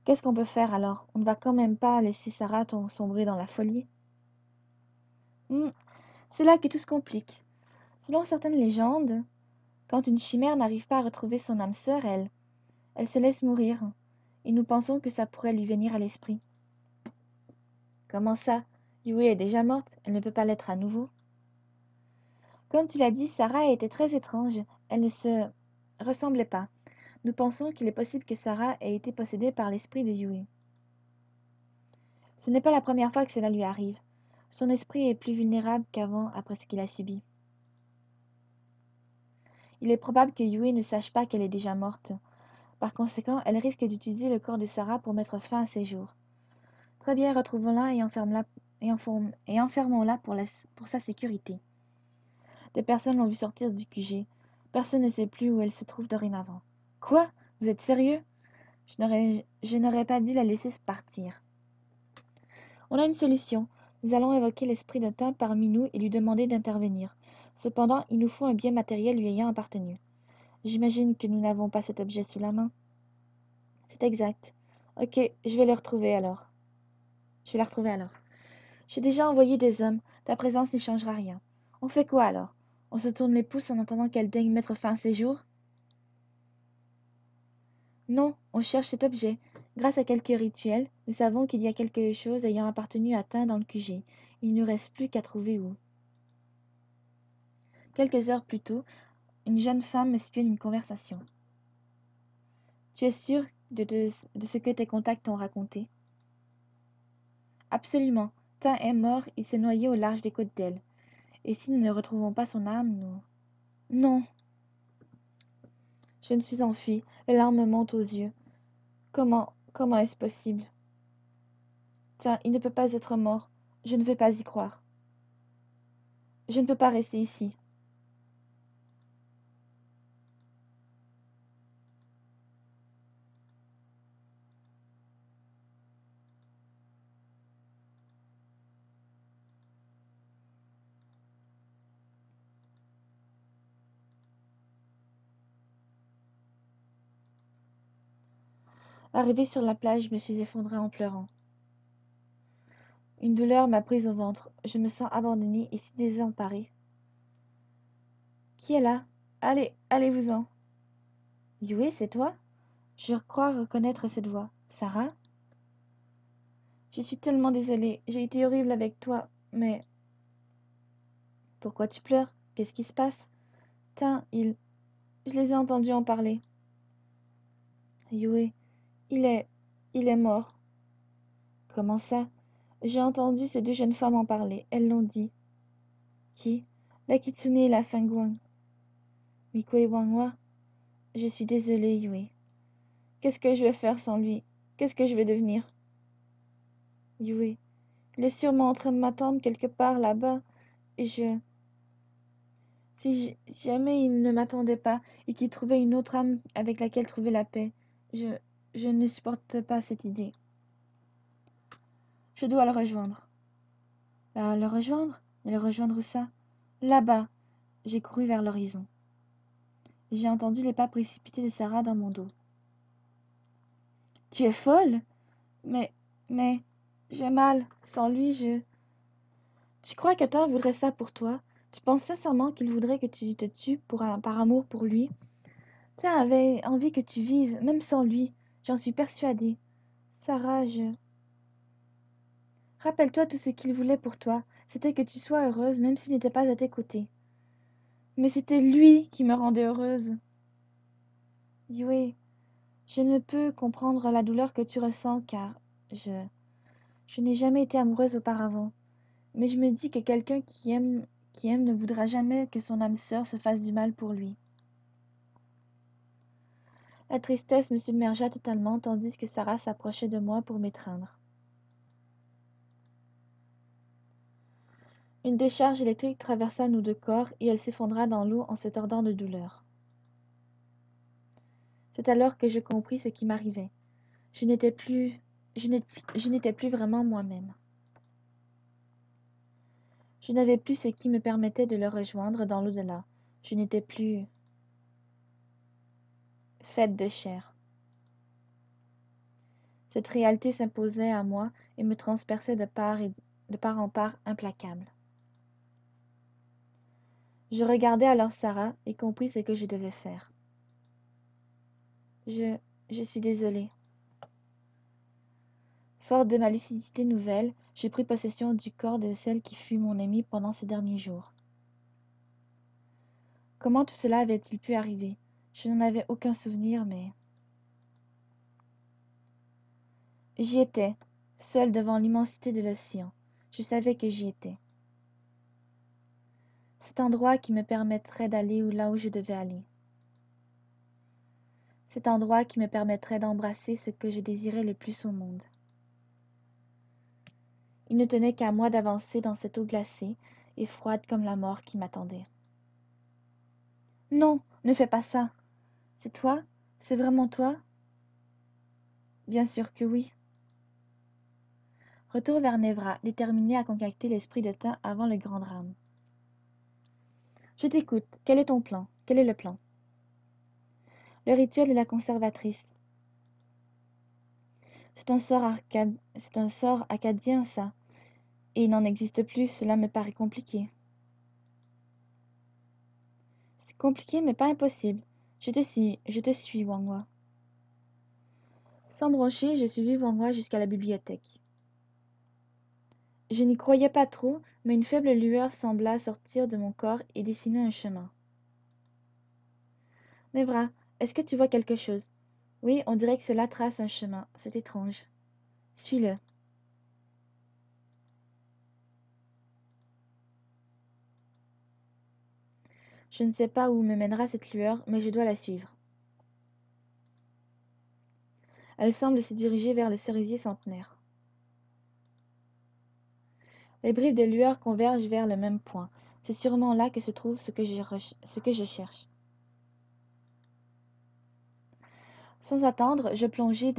A: Qu'est-ce qu'on peut faire alors? On ne va quand même pas laisser Sarah sombrer dans la folie. C'est là que tout se complique. Selon certaines légendes, quand une chimère n'arrive pas à retrouver son âme sœur, elle se laisse mourir. Et nous pensons que ça pourrait lui venir à l'esprit. Comment ça? Yue est déjà morte, elle ne peut pas l'être à nouveau. Comme tu l'as dit, Sarah était très étrange. Elle ne se ressemblait pas. Nous pensons qu'il est possible que Sarah ait été possédée par l'esprit de Yue. Ce n'est pas la première fois que cela lui arrive. Son esprit est plus vulnérable qu'avant après ce qu'il a subi. Il est probable que Yue ne sache pas qu'elle est déjà morte. Par conséquent, elle risque d'utiliser le corps de Sarah pour mettre fin à ses jours. Très bien, retrouvons-la et enfermons-la pour sa sécurité. Des personnes l'ont vue sortir du QG. Personne ne sait plus où elle se trouve dorénavant. Quoi? Vous êtes sérieux? Je n'aurais pas dû la laisser partir. On a une solution. Nous allons évoquer l'esprit de Tin parmi nous et lui demander d'intervenir. Cependant, il nous faut un bien matériel lui ayant appartenu. J'imagine que nous n'avons pas cet objet sous la main. C'est exact. Ok, je vais la retrouver alors. J'ai déjà envoyé des hommes. Ta présence n'y changera rien. On fait quoi alors? On se tourne les pouces en attendant qu'elle daigne mettre fin à ses jours? Non, on cherche cet objet. Grâce à quelques rituels, nous savons qu'il y a quelque chose ayant appartenu à Tin dans le QG. Il ne nous reste plus qu'à trouver où. Quelques heures plus tôt, une jeune femme espionne une conversation. Tu es sûr de ce que tes contacts t'ont raconté? Absolument. Tin est mort, il s'est noyé au large des côtes d'Elle. Et si nous ne retrouvons pas son âme, nous... Non! Je me suis enfuie, les larmes me montent aux yeux. Comment est-ce possible? Tiens, il ne peut pas être mort. Je ne veux pas y croire. Je ne peux pas rester ici. Arrivée sur la plage, je me suis effondrée en pleurant. Une douleur m'a prise au ventre. Je me sens abandonnée et si désemparée. Qui est là? Allez, allez-vous-en. Yui, c'est toi? Je crois reconnaître cette voix. Sarah? Je suis tellement désolée. J'ai été horrible avec toi. Mais pourquoi tu pleures? Qu'est-ce qui se passe? Tiens, Je les ai entendus en parler. Yui, il est... il est mort. Comment ça? J'ai entendu ces deux jeunes femmes en parler. Elles l'ont dit. Qui? La Kitsune et la Fengguang. Miko et Wangwa? Je suis désolée, Yui. Qu'est-ce que je vais faire sans lui? Qu'est-ce que je vais devenir? Yui, il est sûrement en train de m'attendre quelque part là-bas. Et si jamais il ne m'attendait pas et qu'il trouvait une autre âme avec laquelle trouver la paix, je, je ne supporte pas cette idée. Je dois le rejoindre. Le rejoindre? Mais le rejoindre où ça? Là-bas. J'ai couru vers l'horizon. J'ai entendu les pas précipités de Sarah dans mon dos. Tu es folle? Mais, mais, j'ai mal. Sans lui, Tu crois que Thor voudrait ça pour toi? Tu penses sincèrement qu'il voudrait que tu te tues par amour pour lui? Thor avait envie que tu vives, même sans lui. J'en suis persuadée. Sarah, Rappelle-toi tout ce qu'il voulait pour toi. C'était que tu sois heureuse, même s'il n'était pas à tes côtés. Mais c'était lui qui me rendait heureuse. Yui, je ne peux comprendre la douleur que tu ressens car je... je n'ai jamais été amoureuse auparavant. Mais je me dis que quelqu'un qui aime ne voudra jamais que son âme sœur se fasse du mal pour lui. La tristesse me submergea totalement tandis que Sarah s'approchait de moi pour m'étreindre. Une décharge électrique traversa nos deux corps et elle s'effondra dans l'eau en se tordant de douleur. C'est alors que je compris ce qui m'arrivait. Je n'étais plus... je n'étais plus vraiment moi-même. Je n'avais plus ce qui me permettait de le rejoindre dans l'au-delà. Je n'étais plus faite de chair. Cette réalité s'imposait à moi et me transperçait de part en part implacable. Je regardai alors Sarah et compris ce que je devais faire. Je suis désolée. Forte de ma lucidité nouvelle, je pris possession du corps de celle qui fut mon amie pendant ces derniers jours. Comment tout cela avait-il pu arriver? Je n'en avais aucun souvenir, mais... J'y étais, seule devant l'immensité de l'océan. Je savais que j'y étais. Cet endroit qui me permettrait d'aller là où je devais aller. Cet endroit qui me permettrait d'embrasser ce que je désirais le plus au monde. Il ne tenait qu'à moi d'avancer dans cette eau glacée et froide comme la mort qui m'attendait. Non, ne fais pas ça. C'est toi? C'est vraiment toi? Bien sûr que oui. Retour vers Nevra, déterminé à concocter l'esprit de temps avant le grand drame. Je t'écoute. Quel est ton plan? Quel est le plan? Le rituel de la conservatrice. C'est un sort acadien, ça. Et il n'en existe plus, cela me paraît compliqué. C'est compliqué, mais pas impossible. Je te suis, Wangwa. Sans broncher, je suivis Wangwa jusqu'à la bibliothèque. Je n'y croyais pas trop, mais une faible lueur sembla sortir de mon corps et dessiner un chemin. Nevra, est-ce que tu vois quelque chose? Oui, on dirait que cela trace un chemin. C'est étrange. Suis-le. Je ne sais pas où me mènera cette lueur, mais je dois la suivre. Elle semble se diriger vers le cerisier centenaire. Les bribes de lueur convergent vers le même point. C'est sûrement là que se trouve ce que je cherche. Sans attendre, je plongeai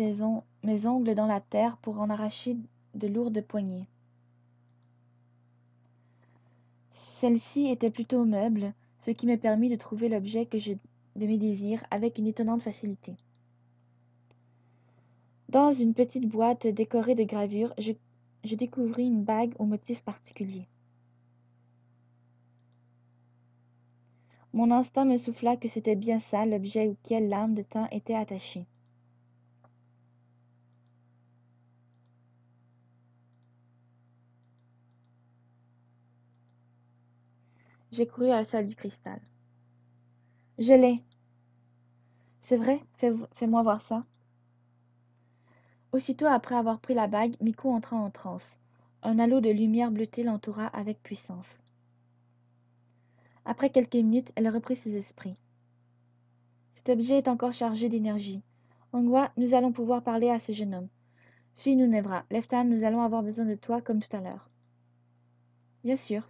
A: mes ongles dans la terre pour en arracher de lourdes poignées. Celle-ci était plutôt meuble, ce qui me permit de trouver l'objet de mes désirs avec une étonnante facilité. Dans une petite boîte décorée de gravures, je découvris une bague au motif particulier. Mon instinct me souffla que c'était bien ça l'objet auquel l'âme de Tin était attachée. J'ai couru à la salle du cristal. Je l'ai. C'est vrai? Fais-moi voir ça. Aussitôt après avoir pris la bague, Miko entra en transe. Un halo de lumière bleutée l'entoura avec puissance. Après quelques minutes, elle reprit ses esprits. Cet objet est encore chargé d'énergie. Ongwa, nous allons pouvoir parler à ce jeune homme. Suis-nous, Nevra. Leftan, nous allons avoir besoin de toi comme tout à l'heure. Bien sûr.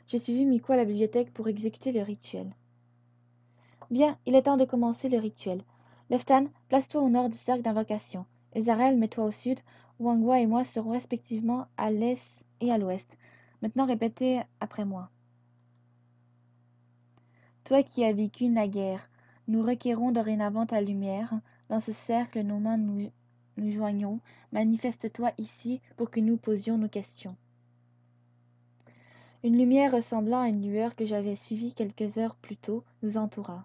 A: J'ai suivi Miko à la bibliothèque pour exécuter le rituel. Bien, il est temps de commencer le rituel. Leftan, place-toi au nord du cercle d'invocation. Ezarel, mets-toi au sud. Wangwa et moi serons respectivement à l'est et à l'ouest. Maintenant, répétez après moi. Toi qui as vécu naguère, nous requérons dorénavant ta lumière. Dans ce cercle, nos mains nous joignons. Manifeste-toi ici pour que nous posions nos questions. Une lumière ressemblant à une lueur que j'avais suivie quelques heures plus tôt nous entoura.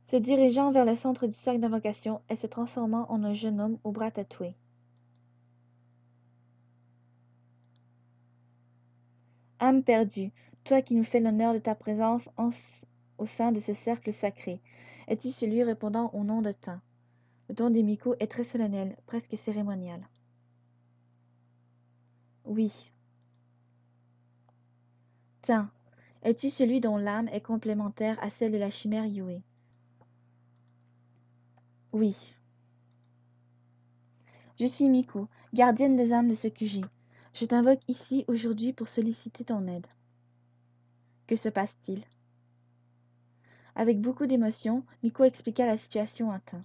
A: Se dirigeant vers le centre du cercle d'invocation et se transformant en un jeune homme aux bras tatoués. Âme perdue, toi qui nous fais l'honneur de ta présence au sein de ce cercle sacré, es-tu celui répondant au nom de Tin? Le ton des Miko est très solennel, presque cérémonial. Oui. Tin, es-tu celui dont l'âme est complémentaire à celle de la chimère Yue? Oui. Je suis Miko, gardienne des âmes de ce QG. Je t'invoque ici aujourd'hui pour solliciter ton aide. Que se passe-t-il? Avec beaucoup d'émotion, Miko expliqua la situation à Tin.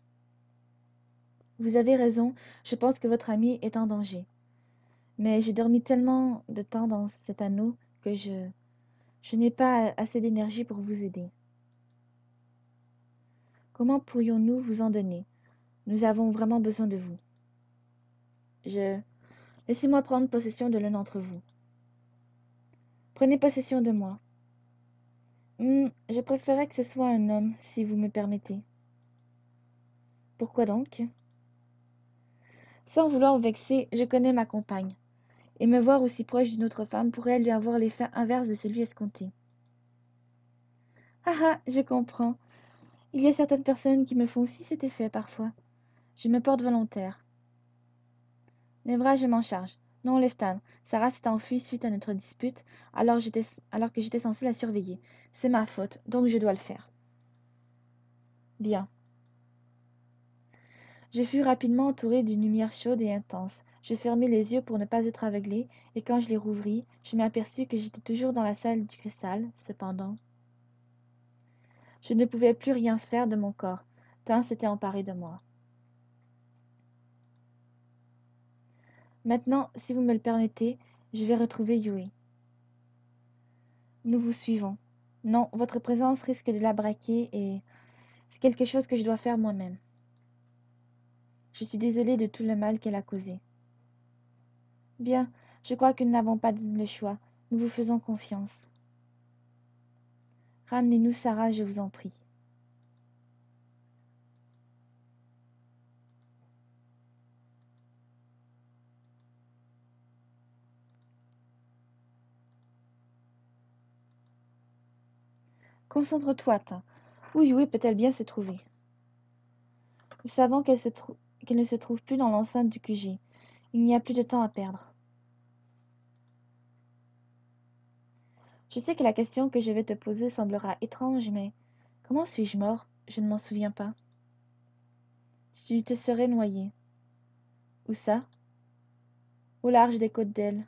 A: Vous avez raison, je pense que votre ami est en danger. Mais j'ai dormi tellement de temps dans cet anneau que je n'ai pas assez d'énergie pour vous aider. Comment pourrions-nous vous en donner? Nous avons vraiment besoin de vous. Laissez-moi prendre possession de l'un d'entre vous. Prenez possession de moi. Je préférerais que ce soit un homme, si vous me permettez. Pourquoi donc? Sans vouloir vexer, je connais ma compagne, et me voir aussi proche d'une autre femme pourrait lui avoir l'effet inverse de celui escompté. Ah ah, je comprends. Il y a certaines personnes qui me font aussi cet effet parfois. Je me porte volontaire. Nevra, je m'en charge. Non, Leftan, Sarah s'est enfuie suite à notre dispute, alors que j'étais censée la surveiller. C'est ma faute, donc je dois le faire. Bien. Je fus rapidement entourée d'une lumière chaude et intense. Je fermai les yeux pour ne pas être aveuglée, et quand je les rouvris, je m'aperçus que j'étais toujours dans la salle du cristal. Cependant, je ne pouvais plus rien faire de mon corps. Tin s'était emparé de moi. Maintenant, si vous me le permettez, je vais retrouver Yui. Nous vous suivons. Non, votre présence risque de la braquer et c'est quelque chose que je dois faire moi-même. Je suis désolée de tout le mal qu'elle a causé. Bien, je crois que nous n'avons pas le choix. Nous vous faisons confiance. Ramenez-nous Sarah, je vous en prie. Concentre-toi, Tin. Où Yui peut-elle bien se trouver? Nous savons qu'elle ne se trouve plus dans l'enceinte du QG. Il n'y a plus de temps à perdre. Je sais que la question que je vais te poser semblera étrange, mais comment suis-je mort? Je ne m'en souviens pas. Tu te serais noyé. Où ça? Au large des côtes d'El.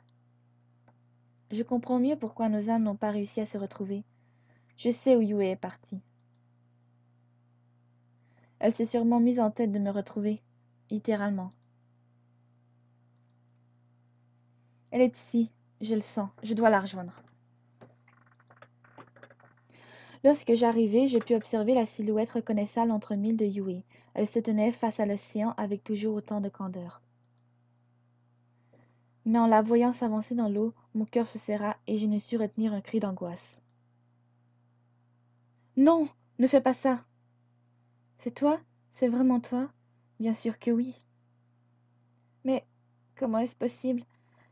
A: Je comprends mieux pourquoi nos âmes n'ont pas réussi à se retrouver. Je sais où Yue est partie. Elle s'est sûrement mise en tête de me retrouver, littéralement. Elle est ici, je le sens, je dois la rejoindre. Lorsque j'arrivai, je pus observer la silhouette reconnaissable entre mille de Yue. Elle se tenait face à l'océan avec toujours autant de candeur. Mais en la voyant s'avancer dans l'eau, mon cœur se serra et je ne sus retenir un cri d'angoisse. Non, ne fais pas ça. C'est toi? C'est vraiment toi? Bien sûr que oui. Mais comment est-ce possible?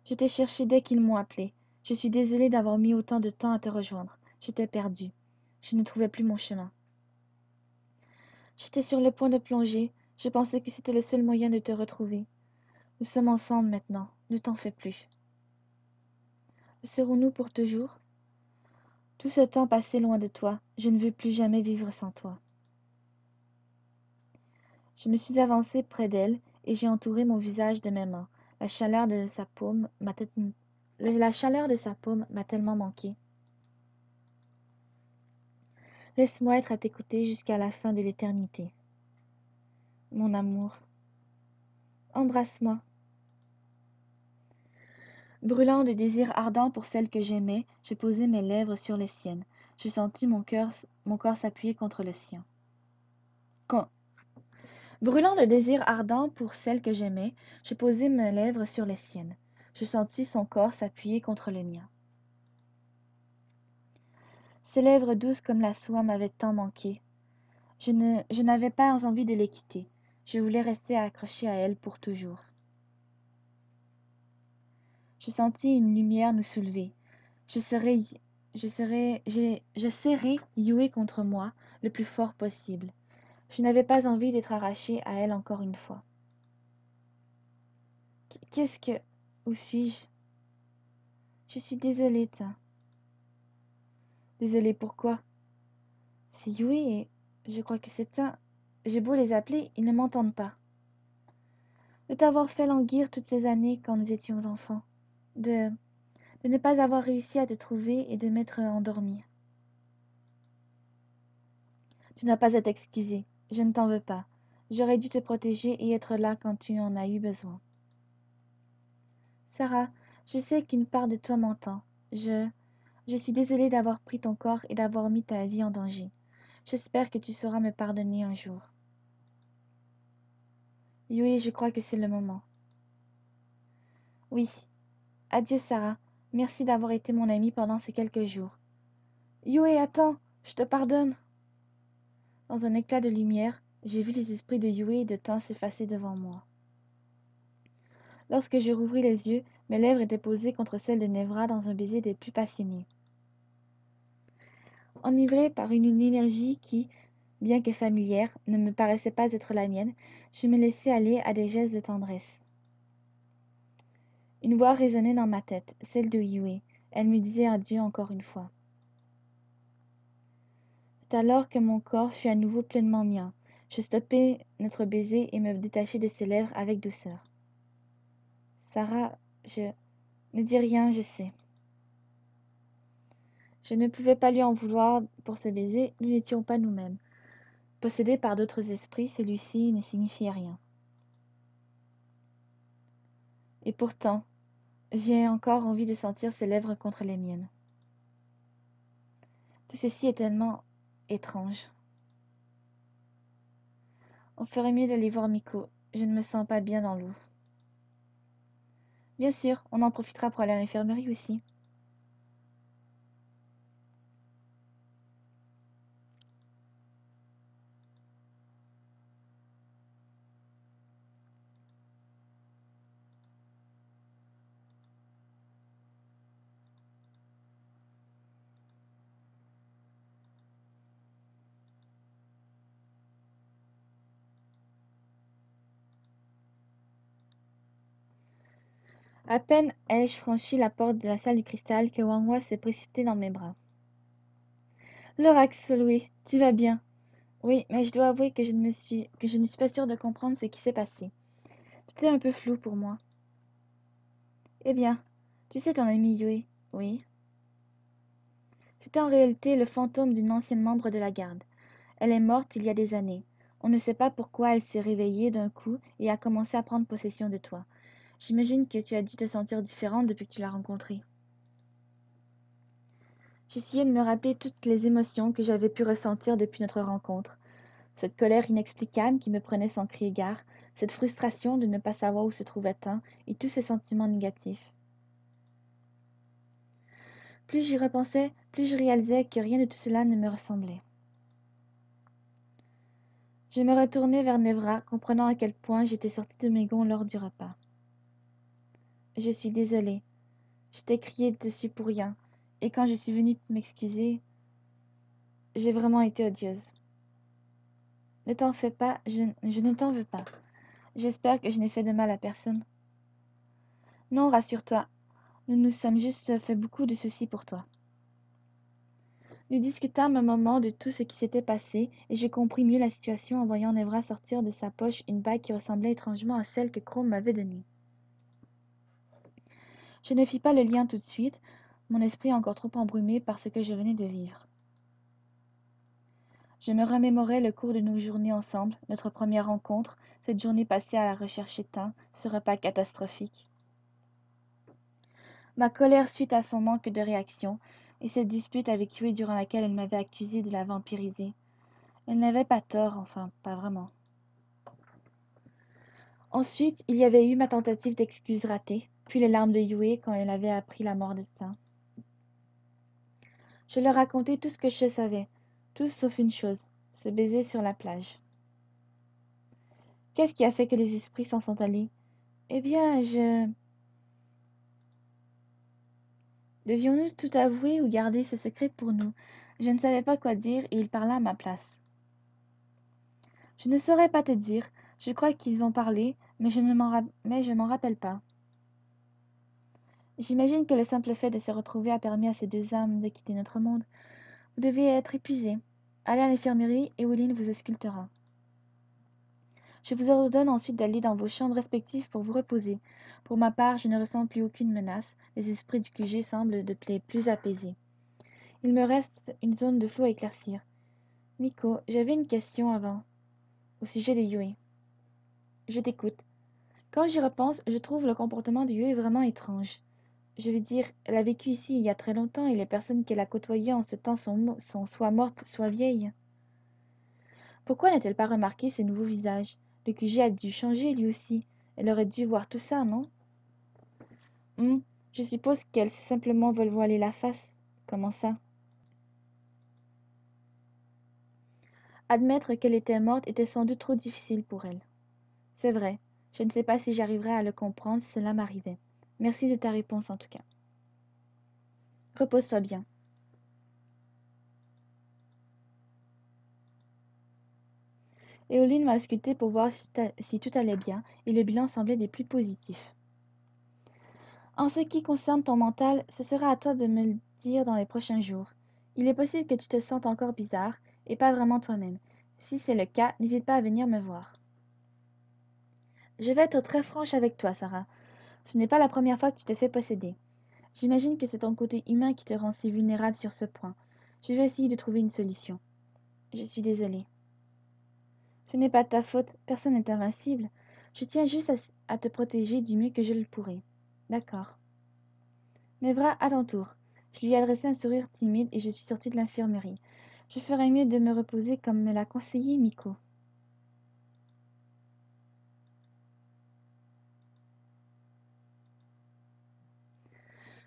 A: Je t'ai cherché dès qu'ils m'ont appelé. Je suis désolée d'avoir mis autant de temps à te rejoindre. J'étais perdue. Je ne trouvais plus mon chemin. J'étais sur le point de plonger. Je pensais que c'était le seul moyen de te retrouver. Nous sommes ensemble maintenant. Ne t'en fais plus. Serons-nous pour toujours? Tout ce temps passé loin de toi, je ne veux plus jamais vivre sans toi. Je me suis avancée près d'elle et j'ai entouré mon visage de mes mains. La chaleur de sa paume m'a tellement manqué. Laisse-moi être à t'écouter jusqu'à la fin de l'éternité. Mon amour, embrasse-moi. Brûlant de désir ardent pour celle que j'aimais, je posai mes lèvres sur les siennes. Je sentis mon corps s'appuyer contre le sien. Quand... Brûlant de désir ardent pour celle que j'aimais, je posai mes lèvres sur les siennes. Je sentis son corps s'appuyer contre le mien. Ses lèvres douces comme la soie m'avaient tant manqué. Je n'avais pas envie de les quitter. Je voulais rester accrochée à elle pour toujours. Je sentis une lumière nous soulever. Je serrai Yue contre moi le plus fort possible. Je n'avais pas envie d'être arrachée à elle encore une fois. Qu'est-ce que... Où suis-je? Je suis désolée, Tin. Désolée pourquoi? C'est Yue et je crois que c'est Tin. J'ai beau les appeler, ils ne m'entendent pas. De t'avoir fait languir toutes ces années quand nous étions enfants. De ne pas avoir réussi à te trouver et de m'être endormie. Tu n'as pas à t'excuser. Je ne t'en veux pas. J'aurais dû te protéger et être là quand tu en as eu besoin. Sarah, je sais qu'une part de toi m'entend. Je suis désolée d'avoir pris ton corps et d'avoir mis ta vie en danger. J'espère que tu sauras me pardonner un jour. Oui, je crois que c'est le moment. Oui. Adieu, Sarah. Merci d'avoir été mon amie pendant ces quelques jours. Yue, attends, je te pardonne. Dans un éclat de lumière, j'ai vu les esprits de Yue et de Tin s'effacer devant moi. Lorsque je rouvris les yeux, mes lèvres étaient posées contre celles de Nevra dans un baiser des plus passionnés. Enivrée par une énergie qui, bien que familière, ne me paraissait pas être la mienne, je me laissai aller à des gestes de tendresse. Une voix résonnait dans ma tête, celle de Yue. Elle me disait adieu encore une fois. C'est alors que mon corps fut à nouveau pleinement mien. Je stoppai notre baiser et me détachai de ses lèvres avec douceur. Sarah, ne dis rien, je sais. Je ne pouvais pas lui en vouloir pour ce baiser, nous n'étions pas nous-mêmes. Possédé par d'autres esprits, celui-ci ne signifiait rien. Et pourtant, j'ai encore envie de sentir ses lèvres contre les miennes. Tout ceci est tellement étrange. On ferait mieux d'aller voir Miko. Je ne me sens pas bien dans l'eau. Bien sûr, on en profitera pour aller à l'infirmerie aussi. À peine ai-je franchi la porte de la salle du cristal que Wanghua s'est précipité dans mes bras. Lorax, Solway, tu vas bien? Oui, mais je dois avouer que je ne suis pas sûre de comprendre ce qui s'est passé. Tout est un peu flou pour moi. Eh bien, tu sais ton ami Yui? Oui. C'était en réalité le fantôme d'une ancienne membre de la garde. Elle est morte il y a des années. On ne sait pas pourquoi elle s'est réveillée d'un coup et a commencé à prendre possession de toi. J'imagine que tu as dû te sentir différente depuis que tu l'as rencontrée. J'essayais de me rappeler toutes les émotions que j'avais pu ressentir depuis notre rencontre. Cette colère inexplicable qui me prenait sans crier gare, cette frustration de ne pas savoir où se trouvait un, et tous ces sentiments négatifs. Plus j'y repensais, plus je réalisais que rien de tout cela ne me ressemblait. Je me retournai vers Nevra, comprenant à quel point j'étais sortie de mes gonds lors du repas. Je suis désolée. Je t'ai crié dessus pour rien. Et quand je suis venue m'excuser, j'ai vraiment été odieuse. Ne t'en fais pas, je ne t'en veux pas. J'espère que je n'ai fait de mal à personne. Non, rassure-toi, nous nous sommes juste fait beaucoup de soucis pour toi. Nous discutâmes un moment de tout ce qui s'était passé, et je compris mieux la situation en voyant Nevra sortir de sa poche une bague qui ressemblait étrangement à celle que Chrome m'avait donnée. Je ne fis pas le lien tout de suite, mon esprit encore trop embrumé par ce que je venais de vivre. Je me remémorais le cours de nos journées ensemble, notre première rencontre, cette journée passée à la recherche éteinte, ce repas catastrophique. Ma colère suite à son manque de réaction, et cette dispute avec Yui durant laquelle elle m'avait accusée de la vampiriser. Elle n'avait pas tort, enfin, pas vraiment. Ensuite, il y avait eu ma tentative d'excuse ratée, puis les larmes de Yui quand elle avait appris la mort de Stan. Je leur racontai tout ce que je savais, tout sauf une chose, ce baiser sur la plage. Qu'est-ce qui a fait que les esprits s'en sont allés? Eh bien, Devions-nous tout avouer ou garder ce secret pour nous? Je ne savais pas quoi dire et il parla à ma place. Je ne saurais pas te dire. Je crois qu'ils ont parlé, mais je m'en rappelle pas. J'imagine que le simple fait de se retrouver a permis à ces deux âmes de quitter notre monde. Vous devez être épuisés. Allez à l'infirmerie et Willine vous auscultera. Je vous ordonne ensuite d'aller dans vos chambres respectives pour vous reposer. Pour ma part, je ne ressens plus aucune menace. Les esprits du QG semblent de plus apaisés. Il me reste une zone de flou à éclaircir. Miko, j'avais une question avant, au sujet de Yui. Je t'écoute. Quand j'y repense, je trouve le comportement de Yui vraiment étrange. Je veux dire, elle a vécu ici il y a très longtemps et les personnes qu'elle a côtoyées en ce temps sont soit mortes, soit vieilles. Pourquoi n'a-t-elle pas remarqué ces nouveaux visages? Le QG a dû changer lui aussi. Elle aurait dû voir tout ça, non? Je suppose qu'elle s'est simplement veulent voiler la face. Comment ça? Admettre qu'elle était morte était sans doute trop difficile pour elle. C'est vrai. Je ne sais pas si j'arriverais à le comprendre si cela m'arrivait. Merci de ta réponse en tout cas. Repose-toi bien. Éoline m'a ausculté pour voir si tout allait bien, et le bilan semblait des plus positifs. En ce qui concerne ton mental, ce sera à toi de me le dire dans les prochains jours. Il est possible que tu te sentes encore bizarre, et pas vraiment toi-même. Si c'est le cas, n'hésite pas à venir me voir. Je vais être très franche avec toi, Sarah. Ce n'est pas la première fois que tu te fais posséder. J'imagine que c'est ton côté humain qui te rend si vulnérable sur ce point. Je vais essayer de trouver une solution. Je suis désolée. Ce n'est pas de ta faute, personne n'est invincible. Je tiens juste à te protéger du mieux que je le pourrai. D'accord. Mevra, à ton tour. Je lui ai adressé un sourire timide et je suis sortie de l'infirmerie. Je ferais mieux de me reposer comme me l'a conseillé Miko.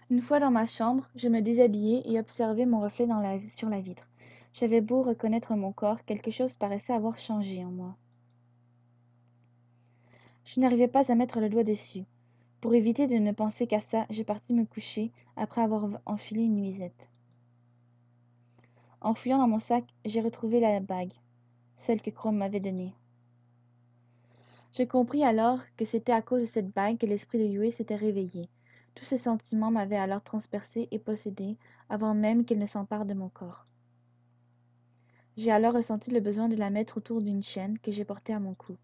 A: Une fois dans ma chambre, je me déshabillai et observai mon reflet sur la vitre. J'avais beau reconnaître mon corps, quelque chose paraissait avoir changé en moi. Je n'arrivais pas à mettre le doigt dessus. Pour éviter de ne penser qu'à ça, je partis me coucher après avoir enfilé une nuisette. En fouillant dans mon sac, j'ai retrouvé la bague, celle que Chrome m'avait donnée. Je compris alors que c'était à cause de cette bague que l'esprit de Yui s'était réveillé. Tous ces sentiments m'avaient alors transpercé et possédé, avant même qu'il ne s'empare de mon corps. J'ai alors ressenti le besoin de la mettre autour d'une chaîne que j'ai portée à mon cou.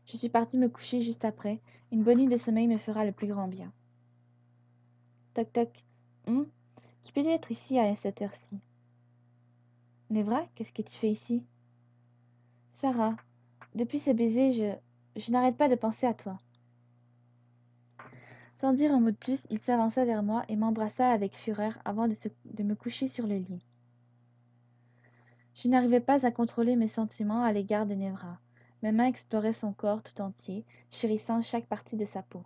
A: Je suis partie me coucher juste après. Une bonne nuit de sommeil me fera le plus grand bien. Toc toc. Hum? Qui peut être ici à cette heure-ci? Nevra, qu'est-ce que tu fais ici? Sarah, depuis ce baiser, je n'arrête pas de penser à toi. Sans dire un mot de plus, il s'avança vers moi et m'embrassa avec fureur avant de me coucher sur le lit. Je n'arrivais pas à contrôler mes sentiments à l'égard de Nevra. Mes mains exploraient son corps tout entier, chérissant chaque partie de sa peau.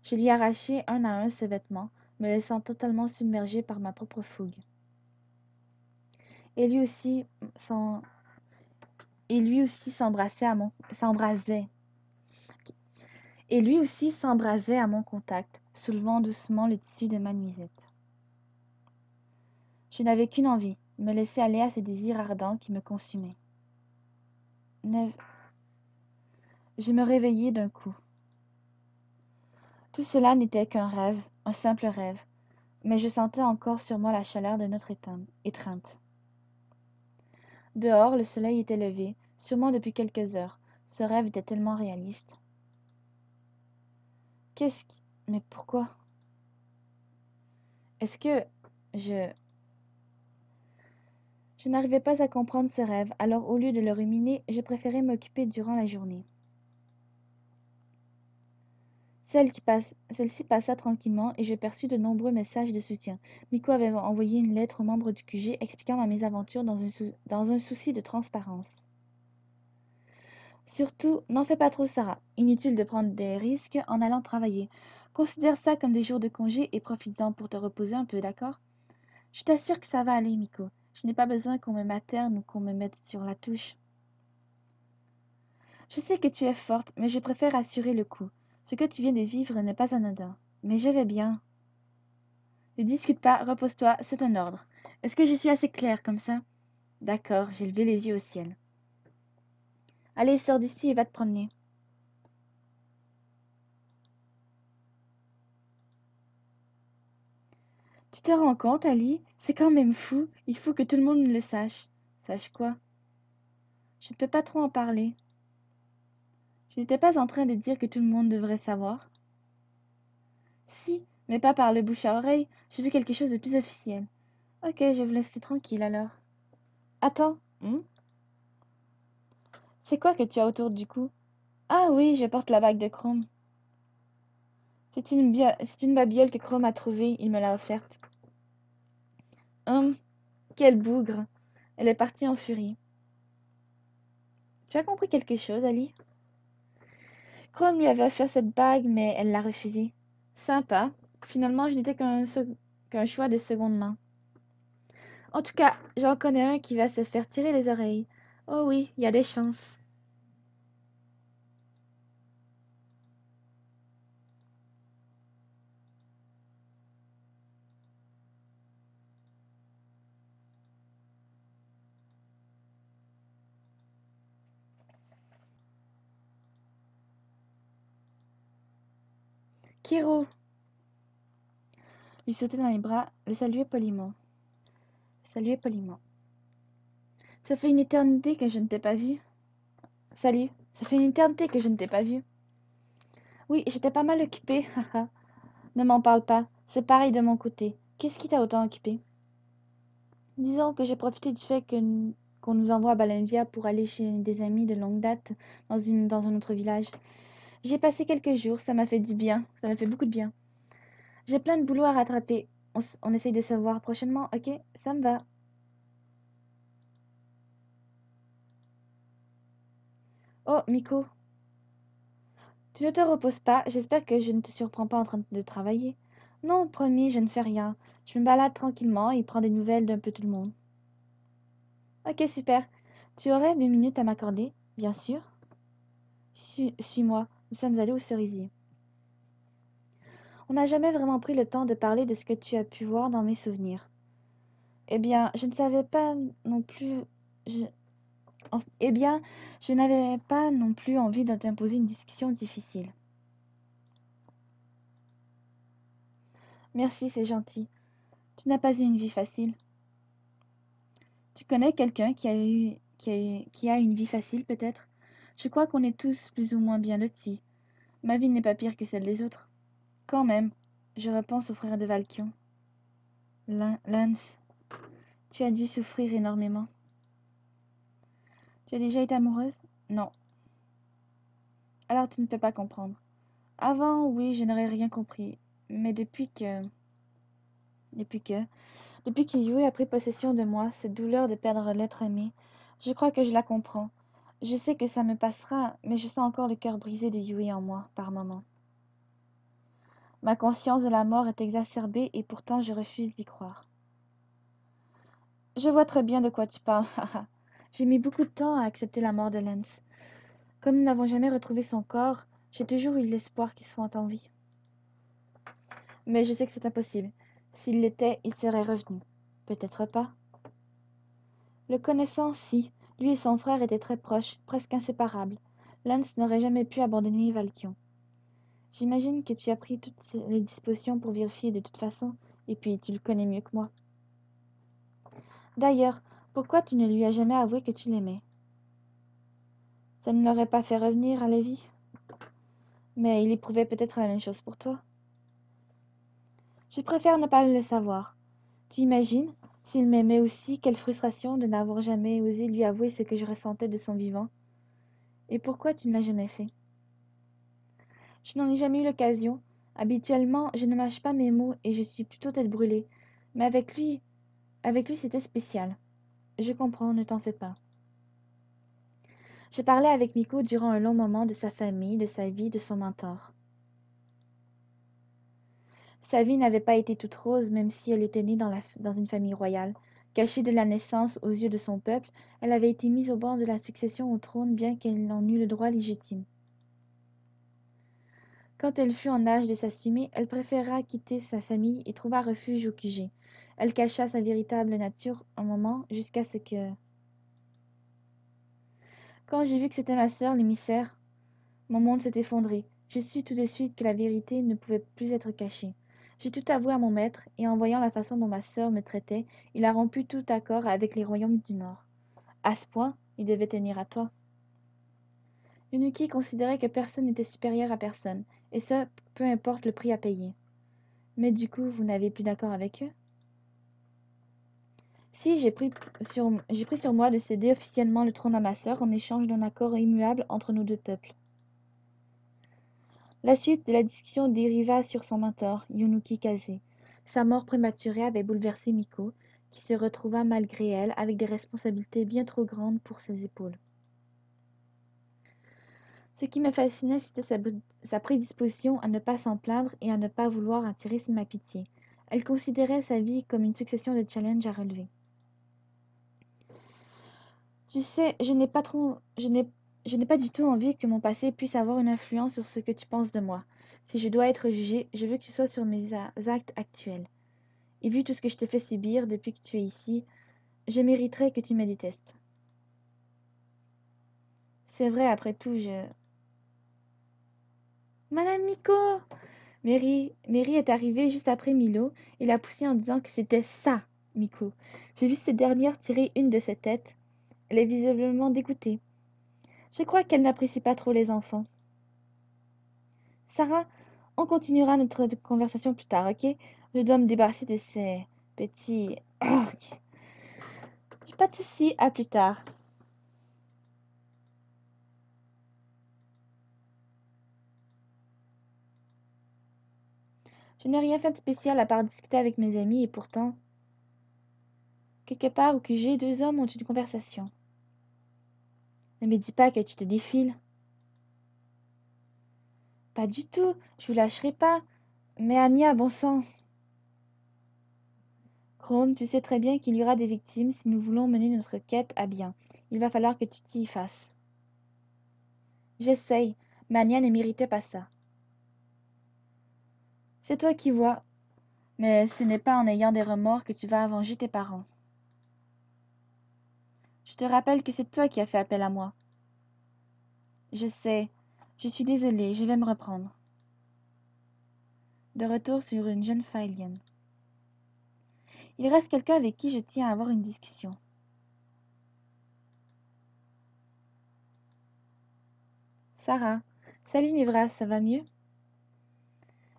A: Je lui arrachai un à un ses vêtements, me laissant totalement submergée par ma propre fougue. Et lui aussi s'en- et lui aussi s'embrasait. Et lui aussi s'embrasait à mon contact, soulevant doucement le tissu de ma nuisette. Je n'avais qu'une envie, me laisser aller à ce désir ardent qui me consumait. Nev... Je me réveillai d'un coup. Tout cela n'était qu'un rêve, un simple rêve, mais je sentais encore sur moi la chaleur de notre étreinte. Dehors, le soleil était levé, sûrement depuis quelques heures. Ce rêve était tellement réaliste. Qu'est-ce qui... Mais pourquoi? Est-ce que... Je... Je n'arrivais pas à comprendre ce rêve, alors au lieu de le ruminer, je préférais m'occuper durant la journée. Celle-ci passa tranquillement et je perçus de nombreux messages de soutien. Miko avait envoyé une lettre aux membres du QG expliquant ma mésaventure dans un souci de transparence. Surtout, n'en fais pas trop, Sarah. Inutile de prendre des risques en allant travailler. Considère ça comme des jours de congé et profites-en pour te reposer un peu, d'accord? Je t'assure que ça va aller, Miko. Je n'ai pas besoin qu'on me materne ou qu'on me mette sur la touche. Je sais que tu es forte, mais je préfère assurer le coup. Ce que tu viens de vivre n'est pas anodin. Mais je vais bien. Ne discute pas, repose-toi, c'est un ordre. Est-ce que je suis assez claire comme ça? D'accord, j'ai levé les yeux au ciel. Allez, sors d'ici et va te promener. Tu te rends compte, Ali? C'est quand même fou. Il faut que tout le monde le sache. Sache quoi? Je ne peux pas trop en parler. Je n'étais pas en train de dire que tout le monde devrait savoir. Si, mais pas par le bouche à oreille. Je veux quelque chose de plus officiel. Ok, je vous laisse tranquille alors. Attends, c'est quoi que tu as autour du cou? Ah oui, je porte la bague de Chrome. C'est une babiole que Chrome a trouvée, il me l'a offerte. Hum, quel bougre! Elle est partie en furie. Tu as compris quelque chose, Ali? Chrome lui avait offert cette bague, mais elle l'a refusée. Sympa. Finalement, je n'étais qu'un choix de seconde main. En tout cas, j'en connais un qui va se faire tirer les oreilles. Oh oui, il y a des chances. Kiro lui sautait dans les bras, le saluait poliment. Saluait poliment. Ça fait une éternité que je ne t'ai pas vu. Salut, ça fait une éternité que je ne t'ai pas vu. Oui, j'étais pas mal occupée, haha. Ne m'en parle pas, c'est pareil de mon côté. Qu'est-ce qui t'a autant occupé? Disons que j'ai profité du fait qu'on nous envoie à Balenvia pour aller chez des amis de longue date dans un autre village. J'y ai passé quelques jours, ça m'a fait du bien, ça m'a fait beaucoup de bien. J'ai plein de boulot à rattraper. On essaye de se voir prochainement, ok? Ça me va. Oh, Miko, tu ne te reposes pas, j'espère que je ne te surprends pas en train de travailler. Non, promis, je ne fais rien. Je me balade tranquillement et prends des nouvelles d'un peu tout le monde. Ok, super. Tu aurais 2 minutes à m'accorder? Bien sûr. Suis-moi. Nous sommes allés au cerisier. On n'a jamais vraiment pris le temps de parler de ce que tu as pu voir dans mes souvenirs. Eh bien, je ne savais pas non plus. je- Eh bien, je n'avais pas non plus envie de t'imposer une discussion difficile. Merci, c'est gentil. Tu n'as pas eu une vie facile. Tu connais quelqu'un qui a une vie facile, peut-être? Je crois qu'on est tous plus ou moins bien lotis. Ma vie n'est pas pire que celle des autres. Quand même, je repense au frère de Valkion. Lance, tu as dû souffrir énormément. Tu as déjà été amoureuse? Non. Alors tu ne peux pas comprendre. Avant, oui, je n'aurais rien compris. Mais Depuis que... Depuis que Yui a pris possession de moi, cette douleur de perdre l'être aimé, je crois que je la comprends. Je sais que ça me passera, mais je sens encore le cœur brisé de Yui en moi, par moments. Ma conscience de la mort est exacerbée et pourtant je refuse d'y croire. Je vois très bien de quoi tu parles, haha. J'ai mis beaucoup de temps à accepter la mort de Lance. Comme nous n'avons jamais retrouvé son corps, j'ai toujours eu l'espoir qu'il soit en vie. Mais je sais que c'est impossible. S'il l'était, il serait revenu. Peut-être pas. Le connaissant, si. Lui et son frère étaient très proches, presque inséparables. Lance n'aurait jamais pu abandonner Valkion. J'imagine que tu as pris toutes les dispositions pour vérifier de toute façon, et puis tu le connais mieux que moi. D'ailleurs, pourquoi tu ne lui as jamais avoué que tu l'aimais? Ça ne l'aurait pas fait revenir à la vie. Mais il éprouvait peut-être la même chose pour toi. Je préfère ne pas le savoir. Tu imagines, s'il m'aimait aussi, quelle frustration de n'avoir jamais osé lui avouer ce que je ressentais de son vivant. Et pourquoi tu ne l'as jamais fait? Je n'en ai jamais eu l'occasion. Habituellement, je ne mâche pas mes mots et je suis plutôt tête brûlée. Mais avec lui c'était spécial. Je comprends, ne t'en fais pas. Je parlais avec Miko durant un long moment de sa famille, de sa vie, de son mentor. Sa vie n'avait pas été toute rose, même si elle était née dans une famille royale. Cachée de la naissance aux yeux de son peuple, elle avait été mise au bord de la succession au trône bien qu'elle en eût le droit légitime. Quand elle fut en âge de s'assumer, elle préféra quitter sa famille et trouva refuge au QG. Elle cacha sa véritable nature un moment, jusqu'à ce que... Quand j'ai vu que c'était ma sœur, l'émissaire, mon monde s'est effondré. J'ai su tout de suite que la vérité ne pouvait plus être cachée. J'ai tout avoué à mon maître, et en voyant la façon dont ma sœur me traitait, il a rompu tout accord avec les royaumes du Nord. À ce point, il devait tenir à toi. Yunuki considérait que personne n'était supérieur à personne, et ce, peu importe le prix à payer. Mais du coup, vous n'avez plus d'accord avec eux? Si, j'ai pris sur moi de céder officiellement le trône à ma sœur en échange d'un accord immuable entre nos deux peuples. La suite de la discussion dériva sur son mentor, Yunuki Kase. Sa mort prématurée avait bouleversé Miko, qui se retrouva malgré elle avec des responsabilités bien trop grandes pour ses épaules. Ce qui me fascinait, c'était sa prédisposition à ne pas s'en plaindre et à ne pas vouloir attirer ma pitié. Elle considérait sa vie comme une succession de challenges à relever. Tu sais, je n'ai pas du tout envie que mon passé puisse avoir une influence sur ce que tu penses de moi. Si je dois être jugée, je veux que ce soit sur mes actes actuels. Et vu tout ce que je t'ai fait subir depuis que tu es ici, je mériterais que tu me détestes. C'est vrai, après tout, Madame Miko! Mary est arrivée juste après Milo et l'a poussée en disant que c'était ça, Miko. J'ai vu cette dernière tirer une de ses têtes. Elle est visiblement dégoûtée. Je crois qu'elle n'apprécie pas trop les enfants. Sarah, on continuera notre conversation plus tard, ok? Je dois me débarrasser de ces petits... Orques. Pas de soucis, à plus tard. Je n'ai rien fait de spécial à part discuter avec mes amis et pourtant, quelque part au QG, deux hommes ont une conversation. Ne me dis pas que tu te défiles. Pas du tout, je vous lâcherai pas. Mais Anya, bon sang. Chrome, tu sais très bien qu'il y aura des victimes si nous voulons mener notre quête à bien. Il va falloir que tu t'y fasses. J'essaye, mais Anya ne méritait pas ça. C'est toi qui vois, mais ce n'est pas en ayant des remords que tu vas venger tes parents. Je te rappelle que c'est toi qui as fait appel à moi. Je sais, je suis désolée, je vais me reprendre. De retour sur une jeune Faelienne. Il reste quelqu'un avec qui je tiens à avoir une discussion. Sarah. Salut Nivra, ça va mieux?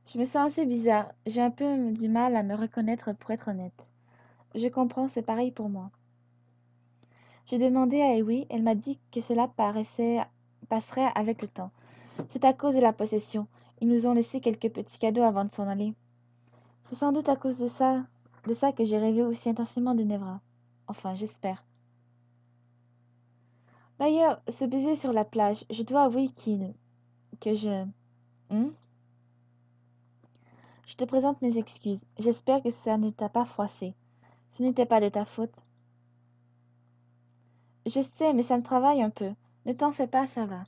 A: Je me sens assez bizarre. J'ai un peu du mal à me reconnaître pour être honnête. Je comprends, c'est pareil pour moi. J'ai demandé à Ewi, elle m'a dit que passerait avec le temps. C'est à cause de la possession. Ils nous ont laissé quelques petits cadeaux avant de s'en aller. C'est sans doute à cause de ça que j'ai rêvé aussi intensément de Nevra. Enfin, j'espère. D'ailleurs, ce baiser sur la plage, je dois avouer que je... Hmm? Je te présente mes excuses. J'espère que ça ne t'a pas froissé. Ce n'était pas de ta faute. Je sais, mais ça me travaille un peu. Ne t'en fais pas, ça va.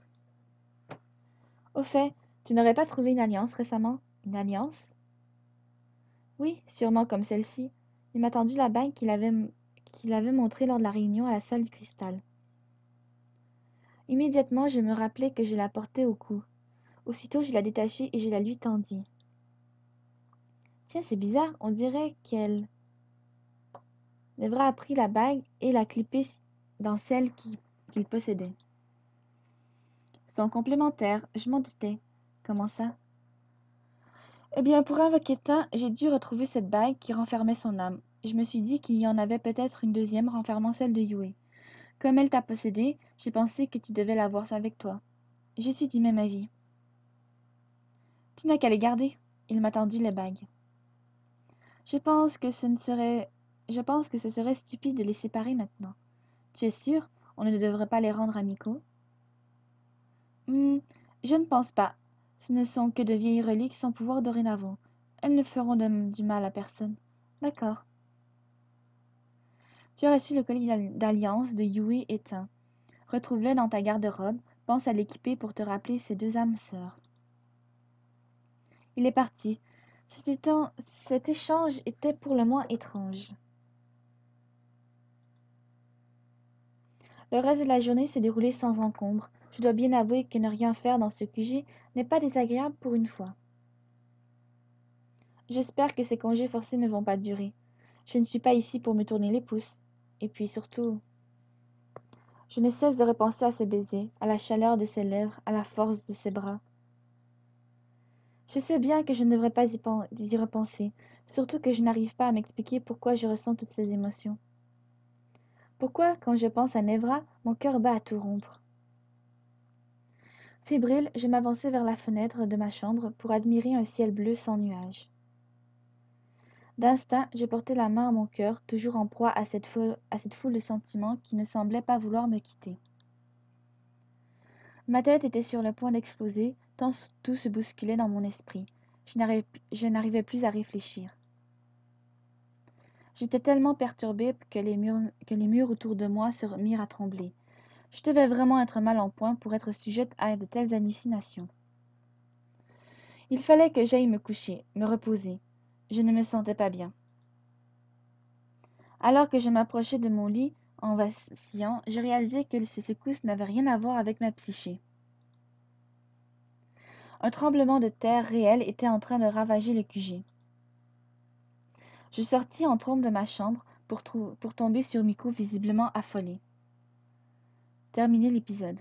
A: Au fait, tu n'aurais pas trouvé une alliance récemment? Une alliance? Oui, sûrement comme celle-ci. Il m'a tendu la bague qu'il avait montrée lors de la réunion à la salle du cristal. Immédiatement, je me rappelai que je la portais au cou. Aussitôt, je la détachai et je la lui tendis. Tiens, c'est bizarre, on dirait qu'elle... Devra pris la bague et la clipper dans celle qu'il possédait. Sont complémentaires, je m'en doutais. Comment ça? Eh bien, pour invoquer Tin, j'ai dû retrouver cette bague qui renfermait son âme. Je me suis dit qu'il y en avait peut-être une deuxième renfermant celle de Yue. Comme elle t'a possédée, j'ai pensé que tu devais l'avoir avec toi. Je suis du même avis. Tu n'as qu'à les garder. Il m'a tendu les bagues. Je pense que Je pense que ce serait stupide de les séparer maintenant. Tu es sûr? On ne devrait pas les rendre amicaux? Je ne pense pas. Ce ne sont que de vieilles reliques sans pouvoir dorénavant. Elles ne feront du mal à personne. D'accord. Tu as reçu le collier d'alliance de Yui et Tin. Retrouve-le dans ta garde-robe. Pense à l'équiper pour te rappeler ces deux âmes sœurs. Il est parti. Cet échange était pour le moins étrange. Le reste de la journée s'est déroulé sans encombre. Je dois bien avouer que ne rien faire dans ce QG n'est pas désagréable pour une fois. J'espère que ces congés forcés ne vont pas durer. Je ne suis pas ici pour me tourner les pouces. Et puis surtout, je ne cesse de repenser à ce baiser, à la chaleur de ses lèvres, à la force de ses bras. Je sais bien que je ne devrais pas y repenser, surtout que je n'arrive pas à m'expliquer pourquoi je ressens toutes ces émotions. Pourquoi, quand je pense à Nevra, mon cœur bat à tout rompre. Fébrile, je m'avançai vers la fenêtre de ma chambre pour admirer un ciel bleu sans nuages. D'instinct, je portai la main à mon cœur, toujours en proie à cette foule de sentiments qui ne semblaient pas vouloir me quitter. Ma tête était sur le point d'exploser, tant tout se bousculait dans mon esprit. Je n'arrivais plus à réfléchir. J'étais tellement perturbée que les murs autour de moi se mirent à trembler. Je devais vraiment être mal en point pour être sujette à de telles hallucinations. Il fallait que j'aille me coucher, me reposer. Je ne me sentais pas bien. Alors que je m'approchais de mon lit, en vacillant, je réalisai que ces secousses n'avaient rien à voir avec ma psyché. Un tremblement de terre réel était en train de ravager le QG. Je sortis en trombe de ma chambre pour tomber sur Miko visiblement affolée. Terminé l'épisode.